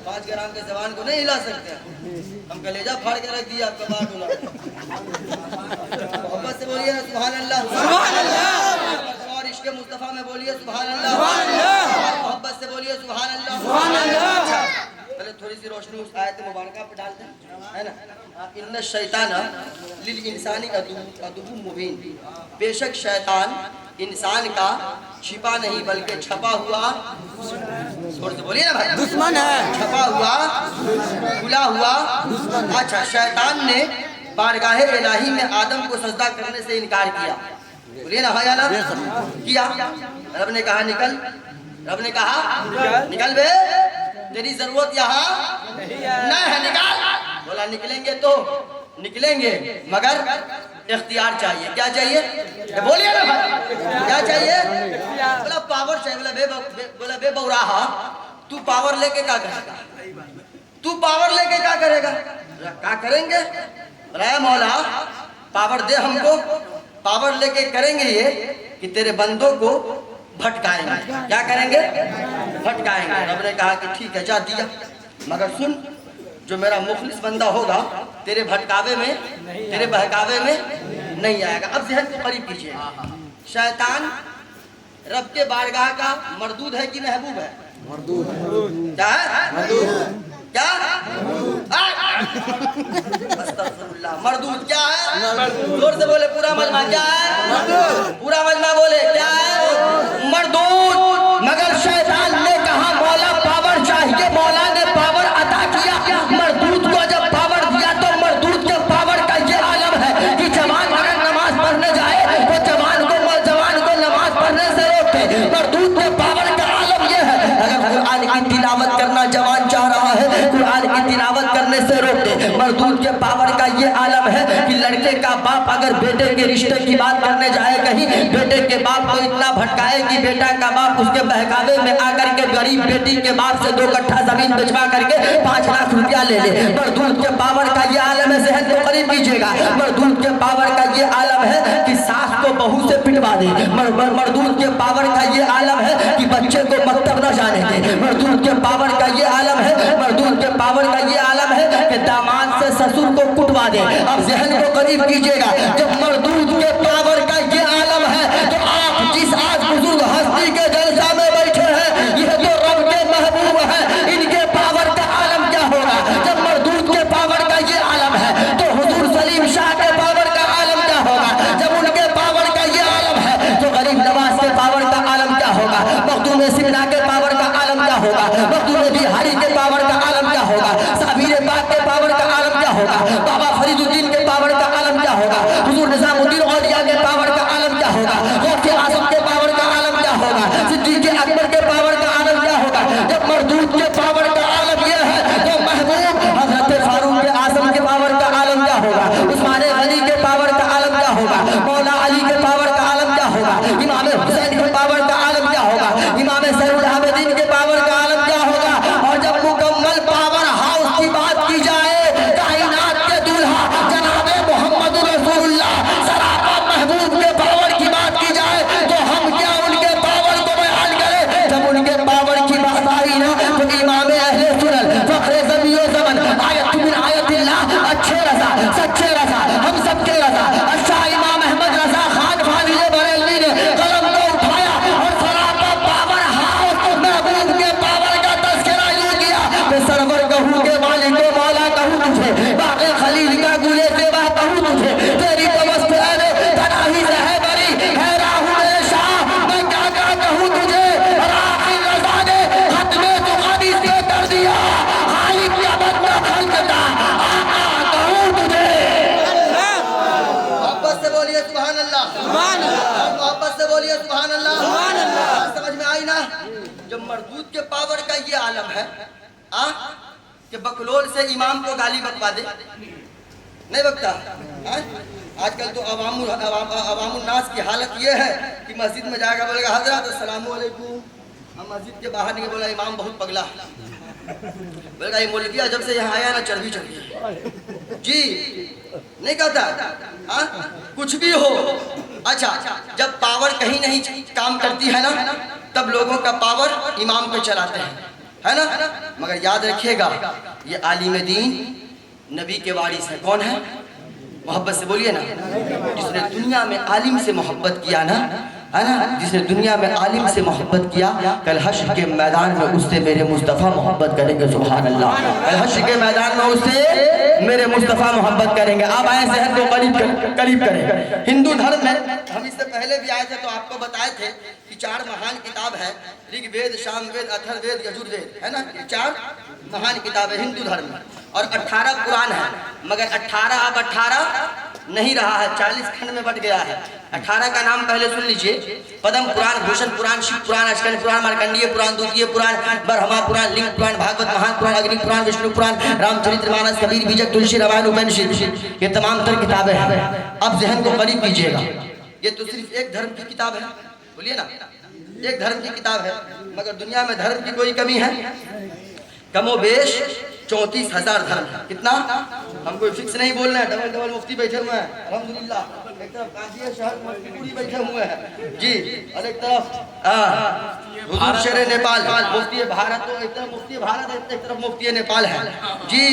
5 ग्राम के जवान को नहीं हिला सकते। हम कलेजा फाड़ के रख दिया, आप कबाड़ को मोहब्बत से बोलिए सुभान अल्लाह, सुभान अल्लाह। और इश्क़ मुस्तफा में बोलिए सुभान अल्लाह, सुभान अल्लाह। मोहब्बत से बोलिए सुभान अल्लाह, सुभान अल्लाह। पहले थोड़ी सी रोशनी उस आयत मुबारका पे डालते हैं, है ना। इन्ना शैतान लिल इंसानी अदुव्वुम मुबीन, बेशक शैतान इंसान का छिपा नहीं बल्कि छपा हुआ, थोड़ी से बोलिए ना भाई, दुश्मन है। छपा हुआ, खुला हुआ। अच्छा, शैतान ने बारगाहे इलाही में आदम को सजदा करने से इनकार किया, बोलिए ना भाई आला, किया। रब ने कहा निकल, रब ने कहा निकल बे, तेरी जरूरत यहाँ नहीं है, निकाल। बोला निकलेंगे तो निकलेंगे, मगर इख्तियार चाहिए। क्या चाहिए? बोलिए ना भाई, क्या चाहिए? बोला पावर चाहिए। बोला बेबौराहा, तू पावर लेके क्या करेगा? तू पावर लेके क्या करेगा? क्या करेंगे? बोला मौला पावर दे हमको, पावर लेके करेंगे ये कि तेरे बंदों को भटकाएंगे। क्या करेंगे? भटकाएंगे। रब ने कहा कि ठीक है, जा दिया, मगर सुन, जो मेरा मुखलिस बंदा होगा तेरे भटकावे में, तेरे बहकावे में नहीं आएगा। अब ज़हन को करीब कीजिए, शैतान रब के बारगाह का मरदूद है कि महबूब है? मरदूद। क्या है? मरदूद। क्या? अस्तगफिरुल्लाह। मरदूद क्या है? जोर से बोले पूरा मजमा, क्या है? मरदूद। पूरा मजमा बोले क्या है? मरदूद। मगर शैतान ने कहा मौला पावर चाहिए, मौला ने पावर अता किया। मरदूद को जब पावर दिया तो मरदूद के पावर का ये आलम है कि जवान अगर नमाज पढ़ने जाए तो जवान को नमाज पढ़ने से रोके। मरदूद के पावर का आलम ये है, अगर कुरान की तिलावत करना जवान चाह रहा है, कुरान की तिलावत करने से रोके। मर्दूद के पावर का ये आलम है कि लड़के का बाप अगर बेटे के रिश्ते की बात करने जाए कहीं, बेटे के बाप को इतना भटकाए कि बेटा का बाप उसके बहकावे में आकर के गरीब बेटी के बाप से 2 कट्ठा जमीन बिचवा करके 5 लाख रुपया ले ले। मर्दूद के पावर का ये आलम है, जहन को करीब कीजिएगा। मर्दूद के पावर का ये आलम है कि सास को बहू से पिटवा दे। मर्दूद के पावर का ये आलम है कि बच्चे को मकतब न जाने दे। मर्दूद के पावर का ये आलम है, मर्दूद के पावर का ये आलम है कि दामाद से ससुर को कुटवा दे। अब जहन को करीब कीजिएगा। जब मर्दूद के पावर का ये आलम है तो आप जिस आज बुजुर्ग हस्ती के जलसा में बैठे हैं, यह तो रब के महबूब है, इनके पावर का आलम क्या होगा। जब मर्दूद के पावर का ये आलम है तो हुजूर सलीम शाह के पावर का आलम क्या होगा। जब उनके पावर का ये आलम है तो गरीब नवाज के पावर का आलम क्या होगा। मखदूम सिमना के पावर का आलम क्या होगा। मखदूम बिहारी के पावर का आलम क्या होगा। साबिर पाक के पावर का आलम क्या होगा। बाबा फरीदुद्दीन के पावर का आलम क्या होगा। हुजूर निजामुद्दीन औलिया के पावर का आलम क्या होगा। गौसे आजम के पावर का आलम क्या होगा। सिद्दीक अकबर के पावर का आलम क्या होगा। जब मर्दूद के पावर का आलम यह है तो महबूब हजरत फारूक के आजम के पावर का आलम क्या होगा। उस्मान गनी के पावर का आलम क्या होगा। मौला अली के पावर का आलम क्या होगा। इमाम हुसैन के पावर का आलम क्या होगा। इमाम सैयद आबिदीन के पावर का आलम क्या होगा। और जब मुकम्मल पावर हाउस की बात की जाए, कायनात के दूल्हा जनाबे मोहम्मद रसूलुल्लाह सरापा महबूब के पावर की बात की जाए तो हम क्या उनके पावर को बयान करें। जब उनके पावर की बात आई ना तो इमाम अहले सुन्नत फखरे ज़मीओ ज़मन आयत मिन आयतिल्लाह अच्छे रज़ा सच्चे रज़ा हम सबके रज़ा अच्छा इमाम अहमद रज़ा खान फाजिल बरेलवी ने कलम को उठाया और सरापा पावर हाउस महबूब के पावर का तज़किरा यूं किया। मैं सरवर कहूँ के मालिक को मौला कहूँ तुझे, बाक़ी खलील का गुले सेवा कहूँ तुझे, तेरी तमस्ते है तनाही रहबरी है राहुल शाह मैं क्या क्या कहूँ तुझे। राही रज़ा ने खत में दुआनी से कर दिया, खालिक क्या बंदा खलकता आका कहूँ तुझे। मोहब्बत से बोलिए सुभान अल्लाह, सुभान अल्लाह। मोहब्बत से बोलिए सुभान अल्लाह, सुभान अल्लाह। समझ में आई ना। जब मर्दूद के पावर का ये आलम है कि बकलोल से इमाम को गाली बकवा दे, नहीं बकता। आजकल तो अवामुन्नास की हालत ये है कि मस्जिद में जाएगा बोलेगा हजरत अस्सलाम वालेकुम, हम मस्जिद के बाहर निकल बोला इमाम बहुत पगला बोलेगा ये मौलवी जब से यहाँ आया ना चर्बी चढ़ी जी नहीं कहता। कुछ भी हो अच्छा, जब पावर कहीं नहीं काम करती है ना तब लोगों का पावर इमाम पे चलाते हैं, है ना। मगर याद रखिएगा ये आलिम दीन नबी के वारिस है। कौन है। मोहब्बत से बोलिए ना। जिसने दुनिया में आलिम से मोहब्बत किया ना, है ना, जिसने दुनिया में आलिम से मोहब्बत किया कल हश्र के मैदान में उससे मेरे मुस्तफ़ा मोहब्बत करेंगे। सुभान अल्लाह। कल हश्र के मैदान में उससे मेरे मुस्तफ़ा मोहब्बत करेंगे। आप आए शहर को करीब करें। हिंदू धर्म में हम इससे पहले भी आए थे तो आपको बताए थे कि 4 महान किताब है, ऋग्वेद, सामवेद, अथर्ववेद, यजुर्वेद, है ना। 4 महान किताब है हिंदू धर्म में और 18 कुरान है। मगर 18 अब 18 नहीं रहा है, 40 खंड में बट गया है। 18 का नाम पहले सुन लीजिए। पद्म पुराण, भूषण पुराण, शिव पुराण, अष्टकंठ पुराण, मार्कंडीय पुराण, द्वितीय पुराण, ब्रह्मा पुराण, लिंग पुराण, भागवत महान पुराण, अग्नि पुराण, विष्णु पुराण, रामचरितमानस, कबीर बीजक, तुलसी, रामायण, उपनिषद, ये तमाम तर किताबें हैं। अब जहन को करीब कीजिएगा। ये तो सिर्फ एक धर्म की किताब है, बोलिए ना, एक धर्म की किताब है। मगर दुनिया में धर्म की कोई कमी है। कमोबेश 34,000 धर्म है। कितना हम कोई फिक्स नहीं बोल रहे हैं। डबल डबल मुफ्ती बैठे हुए हैं अल्हम्दुलिल्लाह। एक तरफ काजिया शहर पूरी बैठे हुए हैं जी, और एक तरफ हुजूर शेर नेपाल मुफ्ती भारत, तो एक तरफ मुफ्ती भारत, एक तरफ मुफ्ती नेपाल है जी।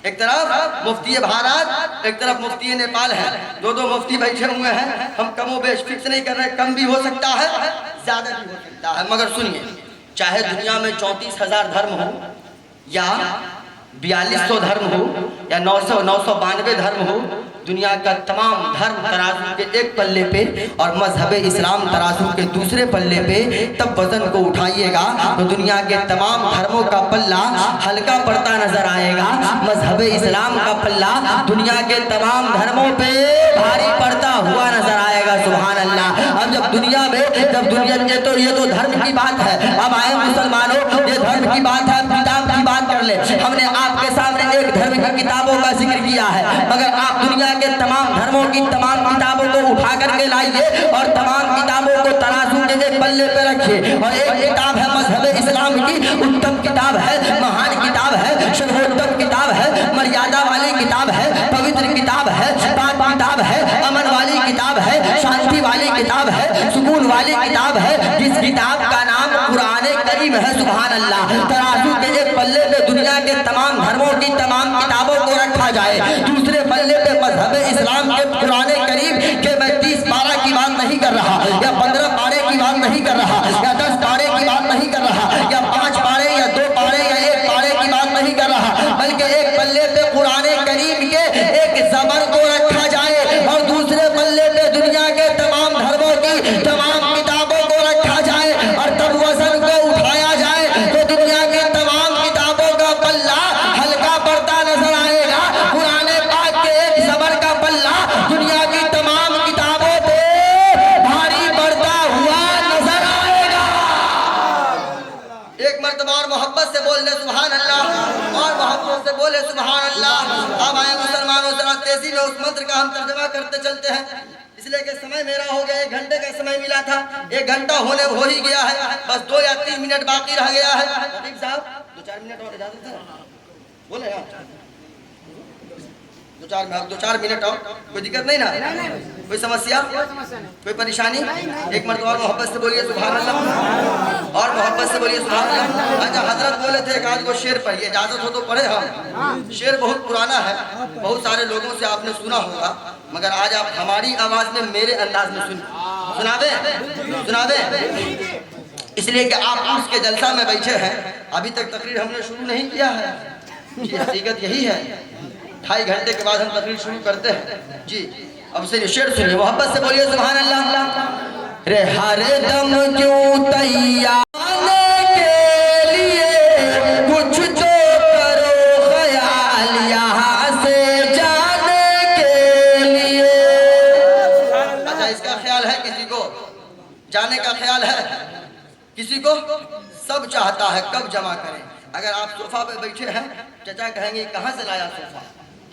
एक तरफ मुफ्ती भारत, एक तरफ मुफ्ती नेपाल है। दो मुफ्ती बैठे हुए हैं। हम कमोबेश फिक्स नहीं कर रहे, कम भी हो सकता है, ज्यादा भी हो सकता है। मगर सुनिए, चाहे दुनिया में 34,000 धर्म हो या 4200 धर्म हो या 992 धर्म हो, दुनिया का तमाम धर्म तराजू के एक पल्ले पे और मजहब इस्लाम तराजू के दूसरे पल्ले पे, तब वजन को उठाइएगा तो दुनिया के तमाम धर्मों का पल्ला हल्का पड़ता नजर आएगा। मजहब इस्लाम का पल्ला दुनिया के तमाम धर्मों पे भारी पड़ता हुआ नजर आएगा। सुभान अल्लाह। अब जब दुनिया में ये तो धर्म की बात है। अब आए मुसलमानों, ये धर्म की बात है, किताब की बात कर ले। हमने आपके सामने एक धर्म की किताबों का दिया है, मगर आप दुनिया के तमाम धर्मों की तमाम किताबों को उठा करके लाइए और तमाम किताबों को तराजू के एक पल्ले पे रखिए। और एक किताब है मजहब इस्लाम की, उत्तम किताब है, महान किताब है, सर्वोत्तम किताब है, मर्यादा वाली किताब है, पवित्र किताब है, पाक किताब है, अमन वाली किताब है, शांति वाली किताब है, सुकून वाली किताब है, जिस किताब का नाम कुरान करीम है। सुभान अल्लाह। तराजू के एक पल्ले पे दुनिया के तमाम धर्मों की तमाम किताबों को रखा जाए, दूसरे पल्ले पे मजहब इस्लाम के कुरान करीम के। मैं 30 पारा की बात नहीं कर रहा, या 15 पारे की बात नहीं कर रहा, या 10 पारे की बात नहीं कर रहा, या 5 पारे या 2 पारे या 1 पारे की बात नहीं कर रहा, बल्कि एक पल्ले पे कुरान करीम के एक ज़बर को रखा जाए और दूसरे पल्ले पे दुनिया के तमाम धर्मों की तमाम किताबों को रखा जाए। और तब वजन को उठाया जाए तो दुनिया के तमाम किताबों का पल्ला हल्का पड़ता नजर आएगा, कुरान पाक के एक ज़बर का पल्ला दुनिया की तमाम किताबों पे भारी पड़ता हुआ नजर आएगा। एक मर्तबा और मोहब्बत से बोल ले सुभान अल्लाह, और मोहब्बत से बोले सुभान अल्लाह। अब आए मुसलमानों, जरा तेजी में उस मंत्र का हम तर्जुमा करते चलते हैं, इसलिए कि समय मेरा हो गया। 1 घंटे का समय मिला था, 1 घंटा हो ही गया है, बस 2 या 3 मिनट बाकी रह गया है। खतीब साहब 2-4 मिनट और इजाजत है, बोले ना 2-4 मिनट और, कोई दिक्कत नहीं ना, कोई समस्या, कोई परेशानी? एक मर्तबा और मोहब्बत से बोलिए सुभान अल्लाह, और मोहब्बत से बोलिए सुभान अल्लाह। अच्छा, हजरत बोले थे एक आज को शेर पढ़िए, इजाजत हो तो पढ़े हम। शेर बहुत पुराना है, बहुत सारे लोगों से आपने सुना होगा, मगर आज आप हमारी आवाज में मेरे अंदाज में सुनावे, इसलिए कि आप उसके जलसा में बैठे हैं। अभी तक तकरीर हमने शुरू नहीं किया है जी, हकीकत यही है। 2.5 घंटे के बाद हम तकरीर शुरू करते हैं जी। अब से शेर सुनिए, मोहब्बत से बोलिए सुभान अल्लाह। रे हर दम क्यों तैयार के लिए कुछ तो करो ख्याल यहाँ से जाने के लिए। अच्छा, इसका ख्याल है किसी को जाने का ख्याल है किसी को? सब चाहता है कब जमा करें। अगर आप सोफा पे बैठे हैं, चचा कहेंगे कहाँ से लाया सोफा,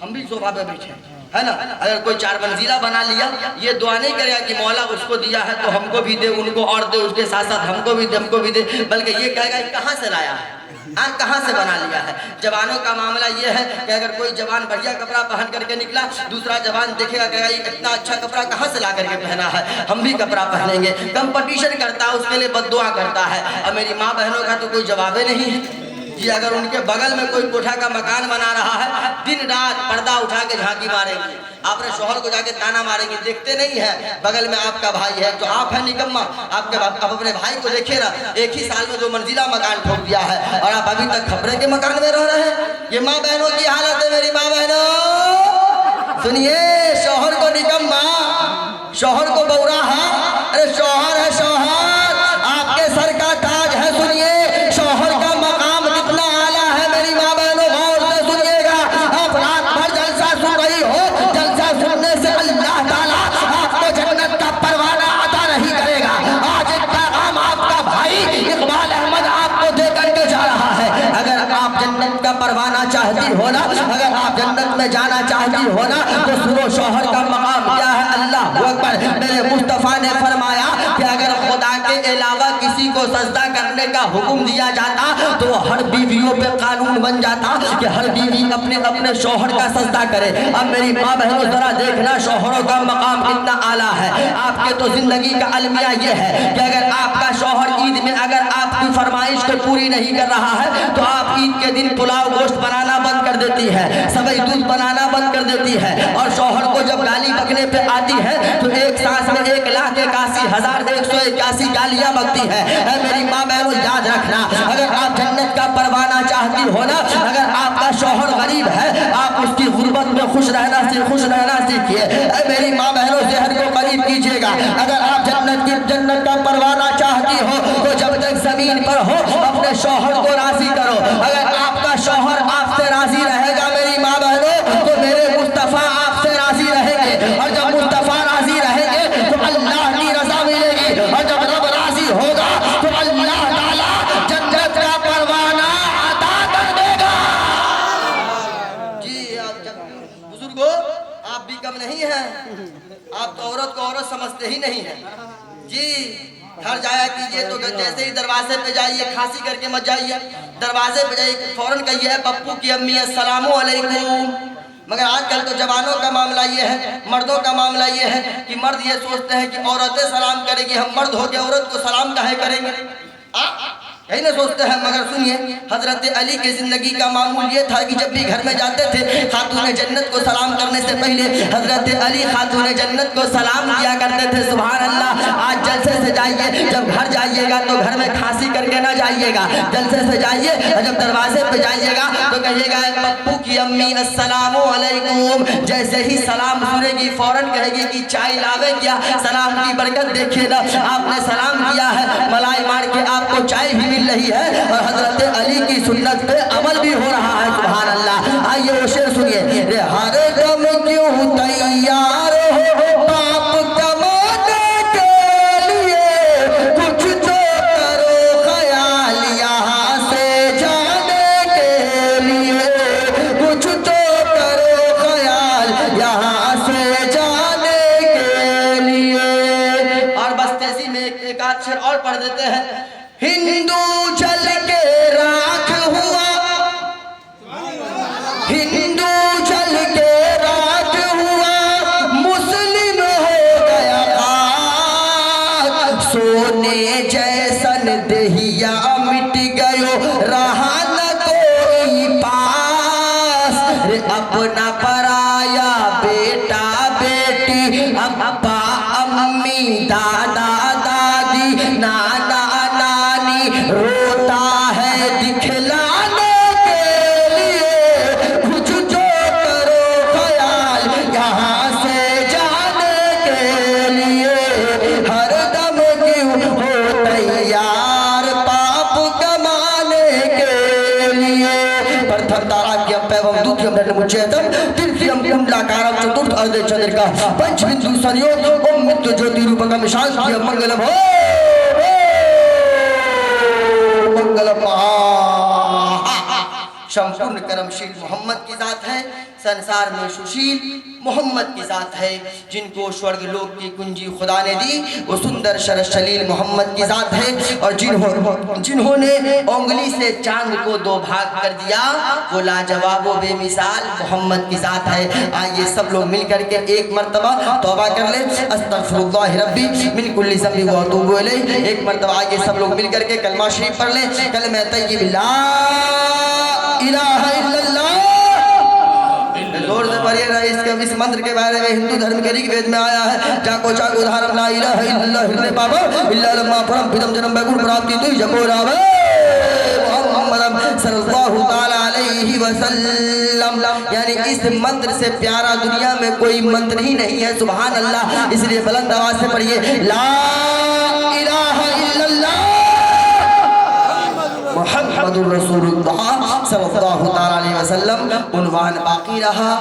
हम भी सोफा पे बैठे है ना। अगर कोई 4 मंजिला बना लिया, ये दुआ नहीं करेगा कि मौला उसको दिया है तो हमको भी दे, उनको और दे, उसके साथ साथ हमको भी दे, बल्कि ये कहेगा कहाँ से लाया है, कहाँ से बना लिया है। जवानों का मामला ये है कि अगर कोई जवान बढ़िया कपड़ा पहन करके निकला, दूसरा जवान देखेगा कहेगा ये इतना अच्छा कपड़ा कहाँ से ला करके पहना है, हम भी कपड़ा पहनेंगे। कंपटीशन करता है, उसके लिए बद्दुआ करता है। और मेरी माँ बहनों का तो कोई जवाब ही नहीं है जी। अगर उनके बगल में कोई कोठा का मकान बना रहा है, दिन रात पर्दा उठा के झांकी मारेंगे, आपने शोहर को जाके ताना मारेंगे, देखते नहीं है बगल में आपका भाई है तो आप है निकम्मा। आपके आप अपने भाई को देखिए ना, एक ही साल में 2 मंजिला मकान ठोक दिया है और आप अभी तक खपड़े के मकान में रह रहे हैं। ये माँ बहनों की हालत है। मेरी माँ बहनों सुनिए, शोहर को निकम्मा, शोहर को बौराहा, अरे शोहर है शोहर, आपके सर का ताज है। सुनिए, शोहर का मकाम कितना आला है। मेरी माँ बहनों गौर से सुनिएगा। आप रात भर जलसा सुन रही हो, जलसा सुनने से अल्लाह ताला आपको जन्नत का परवाना अता नहीं करेगा। आज एक पैगाम आपका भाई इकबाल अहमद आपको दे करके जा रहा है। अगर आप जन्नत का परवाना चाहती हो ना, अगर आप जन्नत में जाना चाहती हो ना, तो सुनो शोहर का मकाम क्या है। अल्लाह अकबर। मेरे मुस्तफा ने फरमाया कि अगर खुदा के अलावा किसी को सजदा करने का हुक्म दिया जाता तो हर बीवियों पे कानून बन जाता कि हर बीवी अपने अपने शौहर का सजदा करे। अब मेरी माँ बहनों जरा देखना शौहरों का मकाम कितना आला है। आपके तो जिंदगी का अलमिया ये है कि अगर आपका शौहर ईद में अगर आपकी फरमाइश को पूरी नहीं कर रहा है तो आप ईद के दिन पुलाव गोश्त बनाना बंद कर देती है, सबई दूध बनाना बंद कर देती है। और शौहर को जब गाली बकने पे आती है तो एक सांस में 1,81,181 गालियां बकती है। मेरी माँ बहनों याद रखना, अगर आप जन्नत का परवाना चाहती हो ना, अगर आपका शौहर गरीब है आप उसकी गुर्बत में खुश रहना सीखिए। मेरी माँ बहनों सेहत को करीब कीजिएगा। अगर आप जन्नत का परवाना चाहती हो तो जब तक जमीन पर हो अपने शौहर को राजी करो। अगर आपका शौहर आपसे राजी रहेगा मेरी माँ बहनों तो मेरे मुस्तफा आपसे राजी रहेंगे। और जब मुस्तफा राजी रहेंगे तो अल्लाह की रजा मिलेगी। और जब रब राजी होगा तो अल्लाह ताला जन्नत का परवाना अता कर देगा। जी आप नहीं है, आप तो औरत को औरत समझते ही नहीं है जी। घर जाया कीजिए तो जैसे ही दरवाजे पे जाइए खांसी करके मत जाइए, दरवाजे पे जाइए फौरन कहिए पप्पू की अम्मी अस्सलामु अलैकुम। मगर आजकल तो जवानों का मामला ये है, मर्दों का मामला ये है कि मर्द ये सोचते हैं कि औरतें सलाम करेगी, हम मर्द हो के औरत को सलाम काहे करेंगे, यही ना सोचते हैं। मगर सुनिए, हजरत अली की जिंदगी का मामूल ये था कि जब भी घर में जाते थे खातून जन्नत को सलाम करने से पहले हजरत अली खातून जन्नत को सलाम किया करते थे। सुभान अल्लाह। आज जलसे से जाइए, जब घर जाइएगा तो घर में खांसी करके ना जाइएगा, जलसे से जाइए और जब दरवाजे पे जाइएगा तो कहिएगा पप्पू की अम्मी अस्सलामु अलैकुम। जैसे ही सलाम सुनेगी फौरन कहेगी कि चाय लावे क्या, सलाम की बरकत देखिए ना, आपने सलाम किया है, मलाई मार के आपको चाय भी मिल रही है और हजरत अली की सुन्नत पे अमल भी हो रहा है। सुभान अल्लाह। आइए वो शेर सुनिए, रे हर दम क्यों तैयार हो पाप कमाने के लिए, कुछ तो करो ख्याल यहाँ से जाने के लिए, कुछ तो करो ख्याल यहाँ से जाने के लिए। और बस तेजी में एक आध शेर और पढ़ देते हैं। हिंदू जल के राख हुआ, हिंदू जल के राख हुआ, मुस्लिम हो गया खाक। सोने जैसन देहिया मिट गयो, रहा न कोई पास। रे अपना पराया बेटा बेटी, अब्बा अम्मी दादा दादी नाना रोता है दिखलाने के लिए, कुछ जो करो ख्याल यहाँ से जाने के लिए। हर दम क्यों हो तैयार पाप कमाने के लिए। प्रथम ताराक्यम पैवम द्वितीयम नमुच्यतम तृतीयम कुंडलाकारम चतुर्थ अर्धे चंद्रिका पंचबिंदु संयोग ओम मित्र ज्योति रूपकम शांतियम मंगलम हो संपूर्ण कर्मशील मोहम्मद की जात है, संसार में सुशील मोहम्मद की जात है। जिनको स्वर्ग लोक की कुंजी खुदा ने दी वो सुंदर शरशलील मोहम्मद की जात है। और जिन्होंने उंगली से चांद को दो भाग कर दिया वो लाजवाब व बेमिसाल मोहम्मद की जात है। आइए सब लोग मिल करके एक मर्तबा तौबा कर ले, अस्तगफिरुल्लाह रब्बी मिन कुल्ली ज़ंबि व अतूबु इलैह। एक मर्तबा आइए सब लोग मिल करके कलमा शरीफ पढ़ ले, कलमा तय्यब ला इलाहा इल्लल्लाह। जोर से पढ़िए ना। इस मंत्र के बारे में हिंदू धर्म के ऋग्वेद में आया है, जाको चाको धारम ला इलाहा इल्लल्लाह हिरने बाबा इल्ला लम्मा परम पिदम जन्म बैकुंठ प्राप्ति तुई जको रावे मुहम्मद सल्लल्लाहु ताला अलैहि वसल्लम। यानी इस मंत्र से प्यारा दुनिया में कोई मंत्र ही नहीं है। सुभान अल्लाह। इसलिए बुलंद आवाज से पढ़िए ला इलाहा इल्लल्लाह मुहम्मदुर रसूलुल्लाह सल्लल्लाहु ताला अलैहि वसल्लम। उन्वान बाकी रहा।